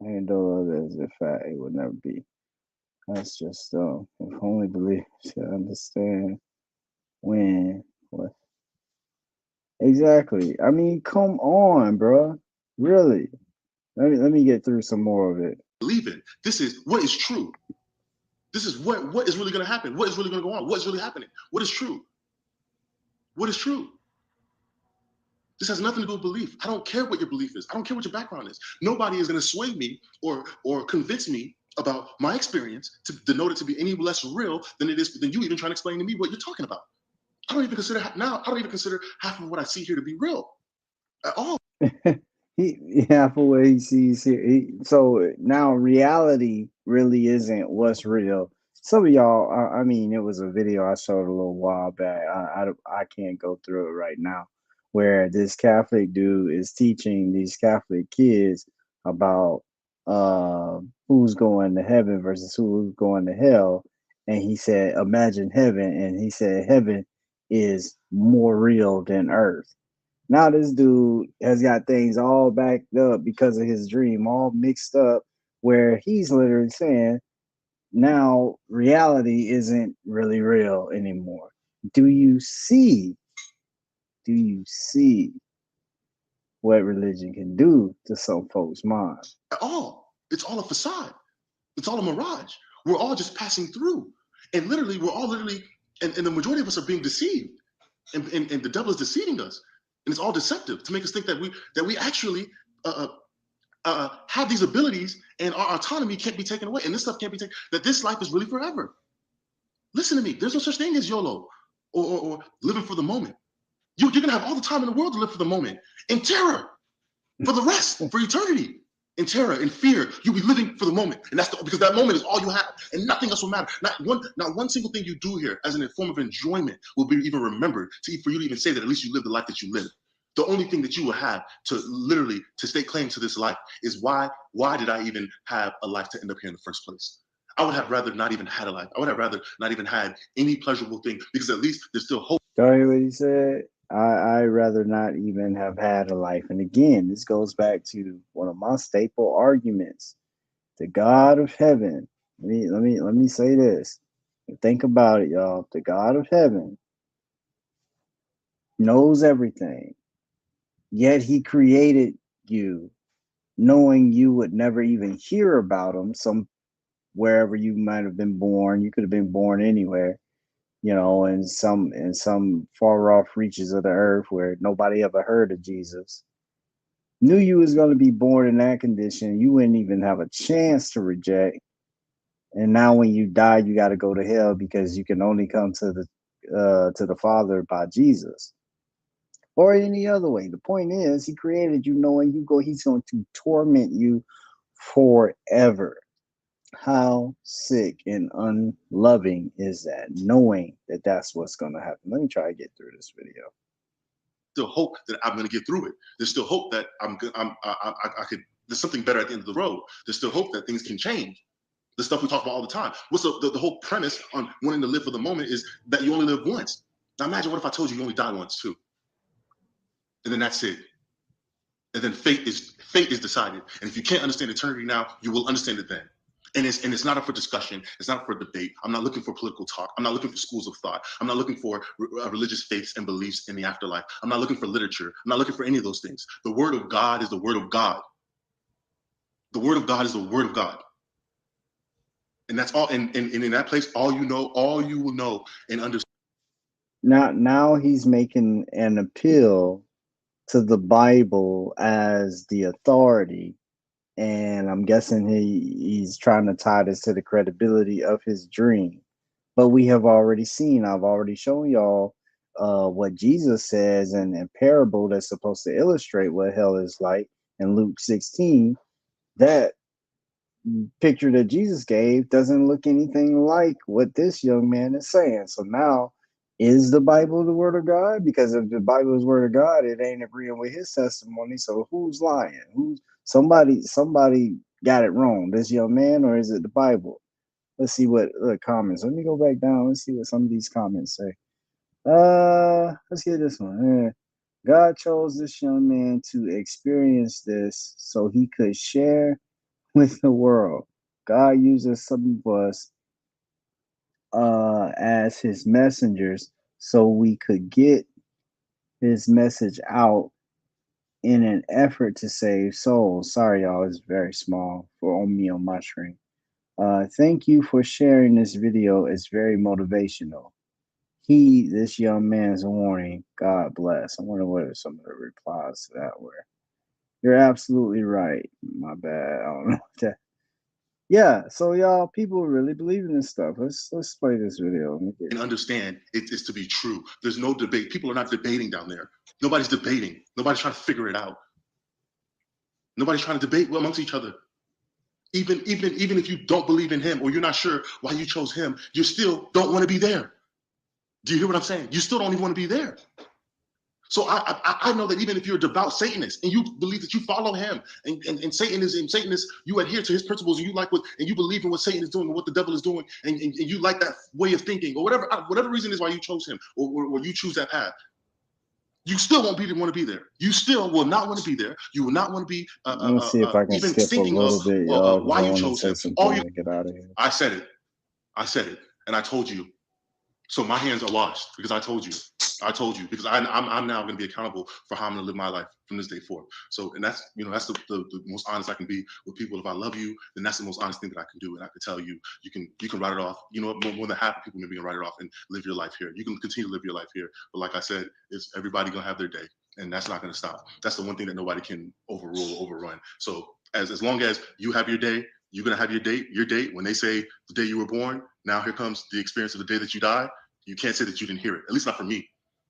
And as if it would never be. That's just if only believe to understand when what exactly. I mean, come on, bro. Really? Let me get through some more of it. Believe in. This is what is true. This is what is really going to happen. What is really going to go on? What is really happening? What is true? What is true? This has nothing to do with belief. I don't care what your belief is. I don't care what your background is. Nobody is going to sway me or convince me about my experience to denote it to be any less real than it is than you even trying to explain to me what you're talking about. I don't even consider half of what I see here to be real at all. Half of what he sees here. So now reality really isn't what's real. Some of y'all, I mean, it was a video I showed a little while back. I can't go through it right now, where this Catholic dude is teaching these Catholic kids about who's going to heaven versus who's going to hell. And he said, imagine heaven. And he said, heaven is more real than earth. Now this dude has got things all backed up because of his dream, all mixed up, where he's literally saying now reality isn't really real anymore. Do you see? Do you see what religion can do to some folks' minds? At all. It's all a facade. It's all a mirage. We're all just passing through. And literally, and the majority of us are being deceived. And the devil is deceiving us. And it's all deceptive to make us think that we actually have these abilities and our autonomy can't be taken away. And this stuff can't be taken, that this life is really forever. Listen to me. There's no such thing as YOLO or living for the moment. You're going to have all the time in the world to live for the moment in terror for the rest, for eternity. In terror, in fear, you'll be living for the moment, and because that moment is all you have, and nothing else will matter. Not one single thing you do here, as in a form of enjoyment, will be even remembered for you to even say that at least you lived the life that you lived. The only thing that you will have to literally to stake claim to this life is why did I even have a life to end up here in the first place? I would have rather not even had a life. I would have rather not even had any pleasurable thing, because at least there's still hope. Y'all hear what he said? I'd rather not even have had a life. And again, this goes back to one of my staple arguments. The God of heaven. Let me say this. Think about it, y'all. The God of heaven knows everything. Yet he created you, knowing you would never even hear about him. Wherever you might have been born, you could have been born anywhere. You know, in some far off reaches of the earth where nobody ever heard of Jesus. Knew you was going to be born in that condition. You wouldn't even have a chance to reject. And now when you die, you got to go to hell because you can only come to the Father by Jesus. or any other way. The point is, he created you knowing he's going to torment you forever. How sick and unloving is that, knowing that that's what's going to happen? Let me try to get through this video. Still hope that I'm going to get through it. There's still hope that I could, there's something better at the end of the road. There's still hope that things can change. The stuff we talk about all the time. What's the whole premise on wanting to live for the moment is that you only live once. Now imagine what if I told you you only die once too? And then that's it. And then fate is decided. And if you can't understand eternity now, you will understand it then. And it's not up for discussion. It's not up for debate. I'm not looking for political talk. I'm not looking for schools of thought. I'm not looking for religious faiths and beliefs in the afterlife. I'm not looking for literature. I'm not looking for any of those things. The word of God is the word of God. The word of God is the word of God. And that's all. And in that place, all you will know and understand. Now he's making an appeal to the Bible as the authority, and I'm guessing he's trying to tie this to the credibility of his dream. But we have already seen, I've already shown y'all what Jesus says in a parable that's supposed to illustrate what hell is like in Luke 16. That picture that Jesus gave doesn't look anything like what this young man is saying. So now, is the Bible the word of God? Because if the Bible is word of God, it ain't agreeing with his testimony. So who's lying? Who's somebody got it wrong? This young man, or is it the Bible? Let's see what the comments. Let me go back down. Let's see what some of these comments say. Let's get this one. God chose this young man to experience this so he could share with the world. God uses some of us as his messengers so we could get his message out in an effort to save souls. Sorry, y'all, it's very small for me on my screen. Thank you for sharing this video. It's very motivational. Heed this young man's warning. God bless. I wonder what are some of the replies to that were. You're absolutely right. My bad. I don't know what that. Yeah, so y'all, people really believe in this stuff. Let's play this video. And understand it is to be true. There's no debate. People are not debating down there. Nobody's debating. Nobody's trying to figure it out. Nobody's trying to debate amongst each other. Even if you don't believe in him or you're not sure why you chose him, you still don't want to be there. Do you hear what I'm saying? You still don't even want to be there. So I know that even if you're a devout Satanist and you believe that you follow him and Satan is you adhere to his principles and you like and you believe in what Satan is doing and what the devil is doing and you like that way of thinking or whatever reason is why you chose him or you choose that path, you still won't want to be there. You still will not want to be there. You will not want to be let me see if I can even skip thinking a little of bit, y'all, why I you want to chose say him. something to get out of here. I said it, and I told you. So my hands are washed because I told you because I'm now going to be accountable for how I'm going to live my life from this day forth. So, and that's, that's the most honest I can be with people. If I love you, then that's the most honest thing that I can do. And I can tell you, you can write it off. More than half of people maybe can write it off and live your life here. You can continue to live your life here. But like I said, it's everybody going to have their day. And that's not going to stop. That's the one thing that nobody can overrule or overrun. So as long as you have your day, you're going to have your date. When they say the day you were born, now here comes the experience of the day that you die. You can't say that you didn't hear it, at least not for me.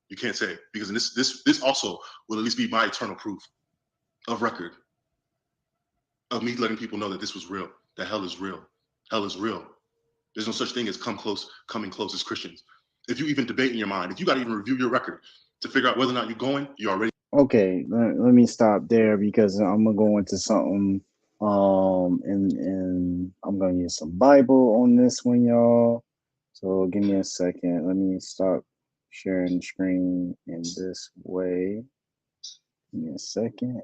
You can't say it because this also will at least be my eternal proof of record of me letting people know that this was real, that hell is real. Hell is real. There's no such thing as coming close as Christians. If you even debate in your mind, if you got to even review your record to figure out whether or not you're going, you're already. Okay, let me stop there because I'm gonna go into something. And I'm gonna use some Bible on this one, y'all. So give me a second. Let me stop sharing the screen in this way. Give me a second.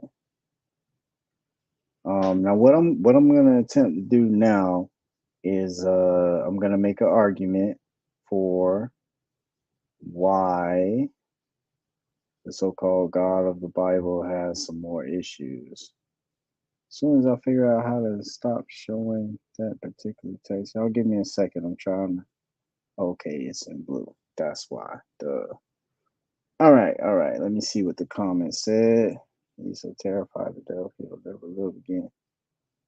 Now what I'm gonna attempt to do now is I'm gonna make an argument for why the so-called God of the Bible has some more issues. As soon as I figure out how to stop showing that particular text, y'all give me a second. I'm trying to. Okay, it's in blue. That's why. Duh. All right. Let me see what the comments said. He's so terrified that he'll never live again.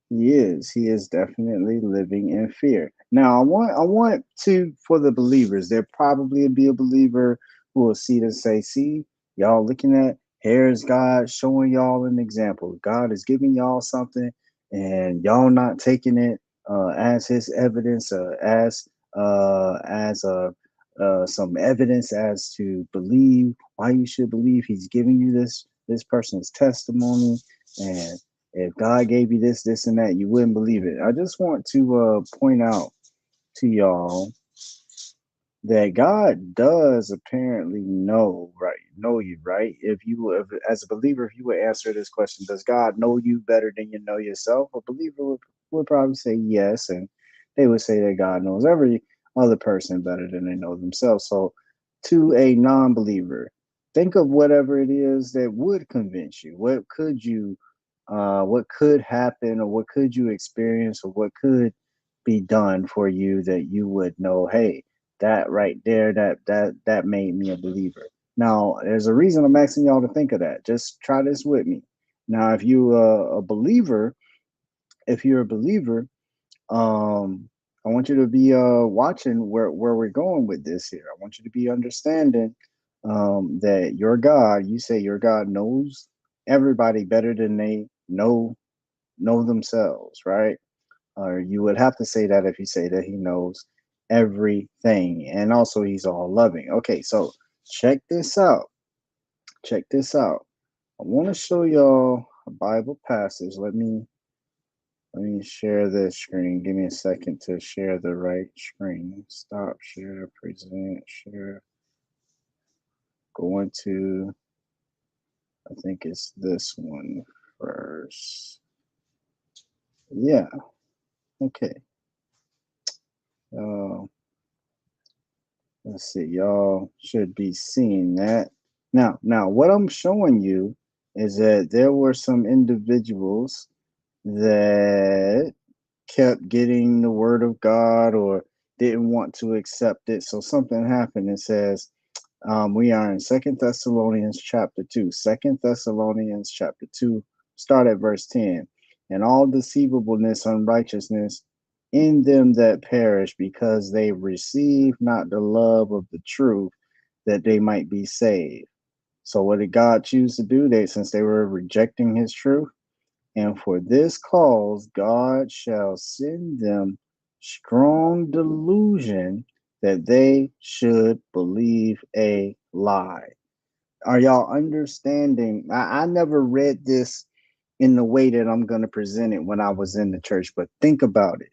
He is definitely living in fear. Now, I want to, for the believers, there probably be a believer who will see this and say, see, Y'all looking at, here's God showing y'all an example. God is giving y'all something, and y'all not taking it as His evidence, as some evidence as to believe why you should believe. He's giving you this person's testimony, and if God gave you this, this, and that, you wouldn't believe it. I just want to point out to y'all that God does apparently know you, right? If, as a believer, if you would answer this question, does God know you better than you know yourself? A believer would probably say yes, and they would say that God knows every other person better than they know themselves. So, to a non-believer, think of whatever it is that would convince you. What could happen, or what could you experience, or what could be done for you that you would know, hey, that right there, that made me a believer. Now, there's a reason I'm asking y'all to think of that. Just try this with me. Now, if you're a believer, I want you to be watching where we're going with this here. I want you to be understanding that your God, you say your God knows everybody better than they know themselves, right? Or you would have to say that if you say that He knows everything, and also He's all loving. Okay, so check this out. Check this out. I want to show y'all a Bible passage. Let me share this screen. Give me a second to share the right screen. Stop, share, present, share. Going to, I think it's this one first. Yeah, okay. Uh, let's see. Y'all should be seeing that. Now, what I'm showing you is that there were some individuals that kept getting the word of God or didn't want to accept it. So something happened. It says, we are in Second Thessalonians chapter 2. Second Thessalonians chapter 2, start at verse 10. And all deceivableness, unrighteousness in them that perish, because they receive not the love of the truth, that they might be saved. So what did God choose to do? Since they were rejecting His truth, and for this cause God shall send them strong delusion, that they should believe a lie. Are y'all understanding? I never read this in the way that I'm going to present it when I was in the church, but think about it.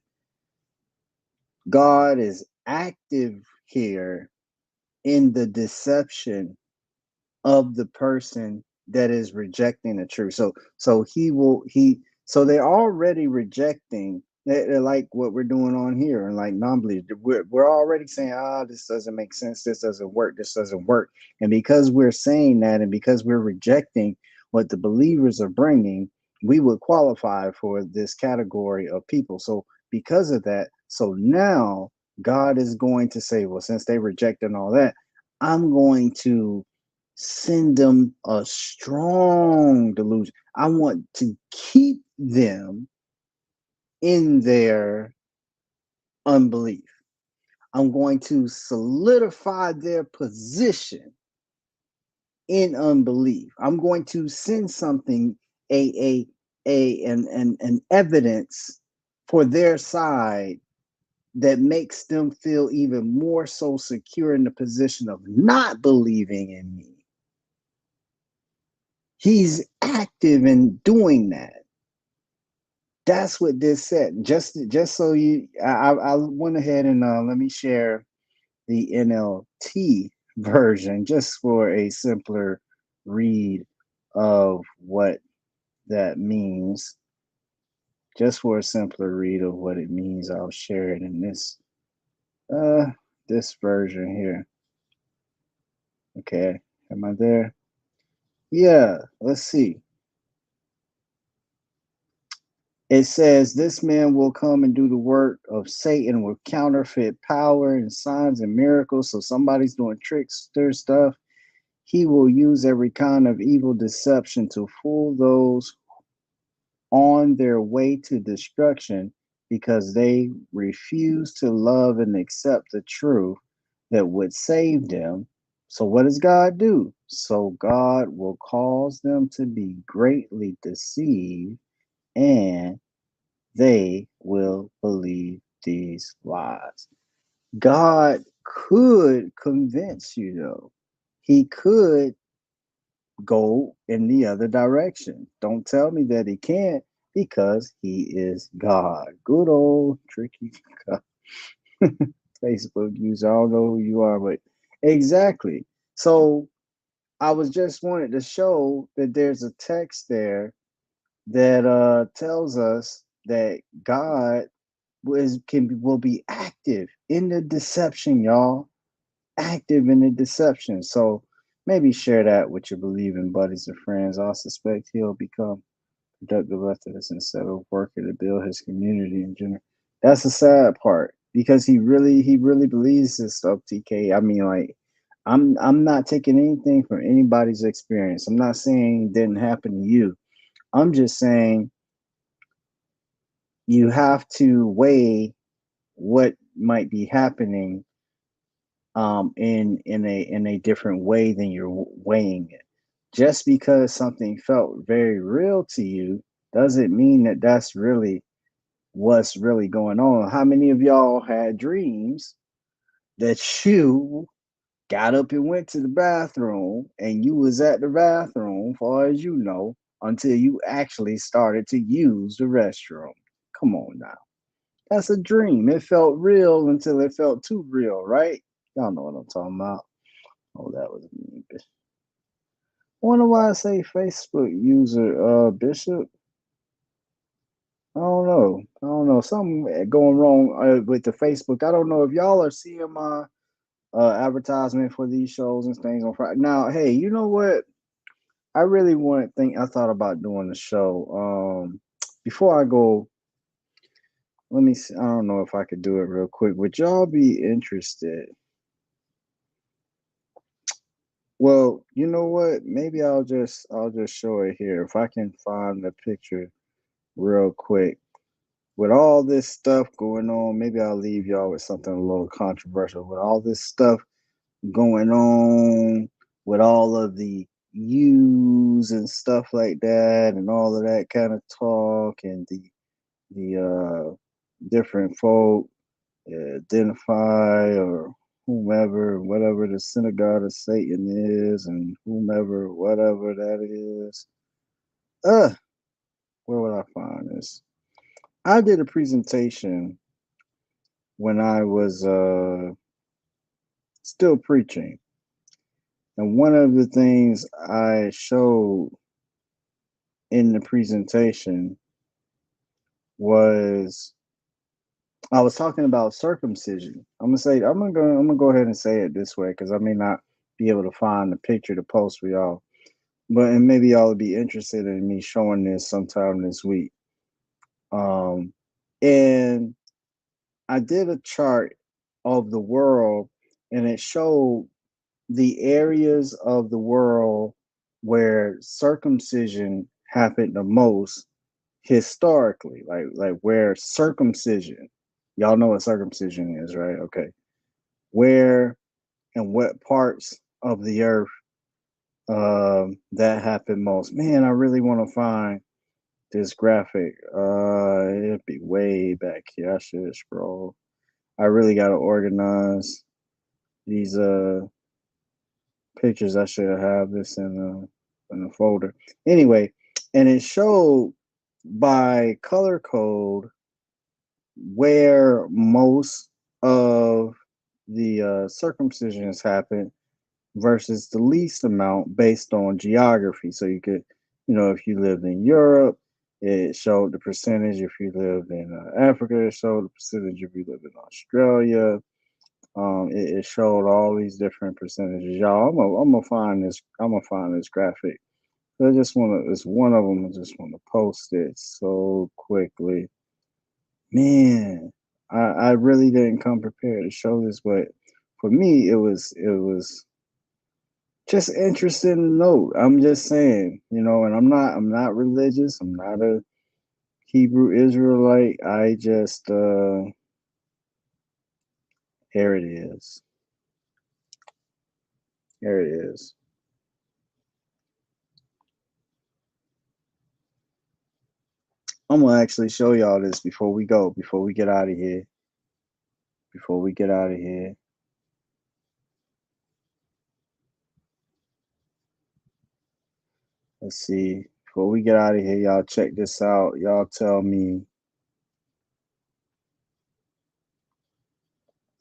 God is active here in the deception of the person that is rejecting the truth. So they're already rejecting. They're like what we're doing on here, and like non-believers, we're already saying, this doesn't make sense, this doesn't work, this doesn't work. And because we're saying that, and because we're rejecting what the believers are bringing, we would qualify for this category of people. So because of that, so now God is going to say, well, since they rejected all that, I'm going to send them a strong delusion. I want to keep them in their unbelief. I'm going to solidify their position in unbelief. I'm going to send something, an evidence for their side that makes them feel even more so secure in the position of not believing in me. He's active in doing that. That's what this said. Just so I went ahead and let me share the NLT version just for a simpler read of what that means. Just for a simpler read of what it means, I'll share it in this version here. Okay, am I there? Yeah, let's see. It says, this man will come and do the work of Satan with counterfeit power and signs and miracles. So somebody's doing trickster stuff. He will use every kind of evil deception to fool those on their way to destruction, because they refuse to love and accept the truth that would save them. So what does God do? So God will cause them to be greatly deceived, and they will believe these lies. God could convince you, though. He could go in the other direction. Don't tell me that he can't, because he is God. Good old tricky Facebook user. I don't know who you are, but exactly. So I was just wanted to show that there's a text there that tells us that God will be active in the deception, y'all. Active in the deception. So maybe share that with your believing buddies and friends. I suspect he'll become productive after this instead of working to build his community in general. That's the sad part, because he really believes this stuff, TK. I mean, like, I'm not taking anything from anybody's experience. I'm not saying it didn't happen to you. I'm just saying you have to weigh what might be happening in a different way than you're weighing it. Just because something felt very real to you doesn't mean that that's really what's really going on. How many of y'all had dreams that you got up and went to the bathroom, and you was at the bathroom, far as you know, until you actually started to use the restroom? Come on now. That's a dream. It felt real until it felt too real, right? Y'all know what I'm talking about. Oh, that was me. Wonder why I say Facebook user Bishop. I don't know. I don't know. Something going wrong with the Facebook. I don't know if y'all are seeing my advertisement for these shows and things on Friday. Now, hey, you know what? I really I thought about doing the show. Before I go, let me see. I don't know if I could do it real quick. Would y'all be interested? Well, you know what? Maybe I'll just show it here if I can find the picture real quick. With all this stuff going on, maybe I'll leave y'all with something a little controversial. With all this stuff going on, with all of the use and stuff like that, and all of that kind of talk, and the different folk identify, or whomever, whatever the synagogue of Satan is, and whomever, whatever that is. Where would I find this? I did a presentation when I was still preaching. And one of the things I showed in the presentation was I was talking about circumcision. I'm gonna go ahead and say it this way, because I may not be able to find the picture to post for y'all. But and maybe y'all would be interested in me showing this sometime this week. Um and I did a chart of the world, and it showed the areas of the world where circumcision happened the most historically, like where circumcision, y'all know what circumcision is, right? Okay. Where and what parts of the earth that happened most. Man, I really want to find this graphic. It'd be way back here. I should scroll. I really gotta organize these pictures. I should have this in a folder. Anyway, and it showed by color code where most of the circumcisions happened versus the least amount based on geography. So you could, if you lived in Europe, it showed the percentage. If you lived in Africa, it showed the percentage. If you lived in Australia, it showed all these different percentages. Y'all, I'm gonna find this. I'm gonna find this graphic. So I just want to. It's one of them. I just want to post it so quickly. Man, I really didn't come prepared to show this, but for me, it was just interesting to note. I'm just saying, and I'm not religious. I'm not a Hebrew Israelite. I just here it is. Here it is. I'm gonna actually show y'all this before we go, before we get out of here. Before we get out of here. Let's see. Before we get out of here, y'all check this out. Y'all tell me.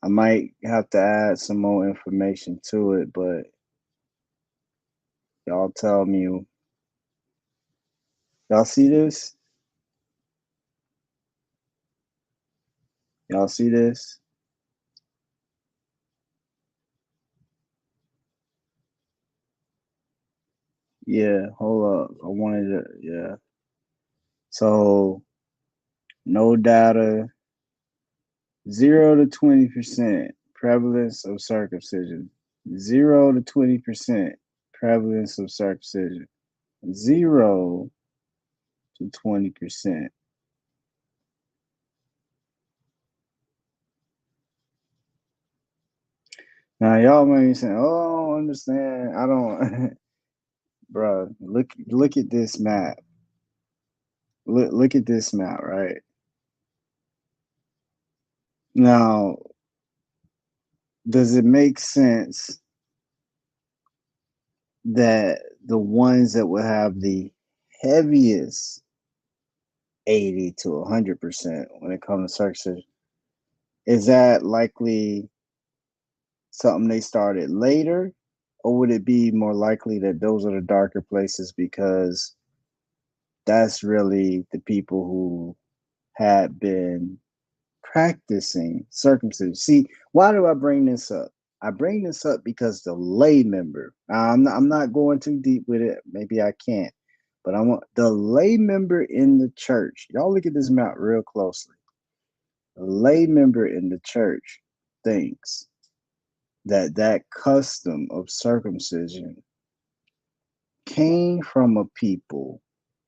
I might have to add some more information to it, but y'all tell me. Y'all see this? Y'all see this? Yeah, hold up. I wanted to, yeah. So, no data, 0 to 20% prevalence of circumcision. 0 to 20% prevalence of circumcision. 0 to 20%. Now, y'all may be saying, oh, I don't understand. I don't, bro, look at this map. Look at this map, right? Now, does it make sense that the ones that will have the heaviest 80 to 100% when it comes to circumcision, is that likely something they started later? Or would it be more likely that those are the darker places because that's really the people who had been practicing circumcision? See, why do I bring this up? I bring this up because the lay member, I'm not going too deep with it. Maybe I can't, but I want the lay member in the church. Y'all look at this map real closely. The lay member in the church thinks that that custom of circumcision came from a people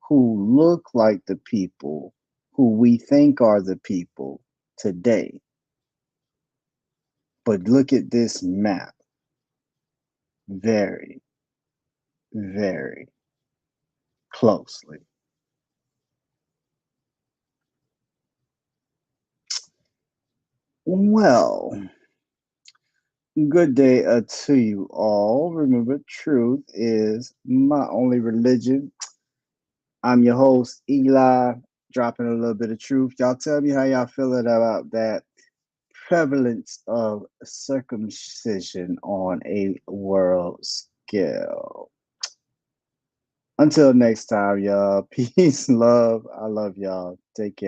who look like the people who we think are the people today. But look at this map. Very, very closely. Well, good day to you all. Remember, truth is my only religion. I'm your host, Eli, dropping a little bit of truth. Y'all tell me how y'all feeling about that prevalence of circumcision on a world scale. Until next time, y'all. Peace, love. I love y'all. Take care.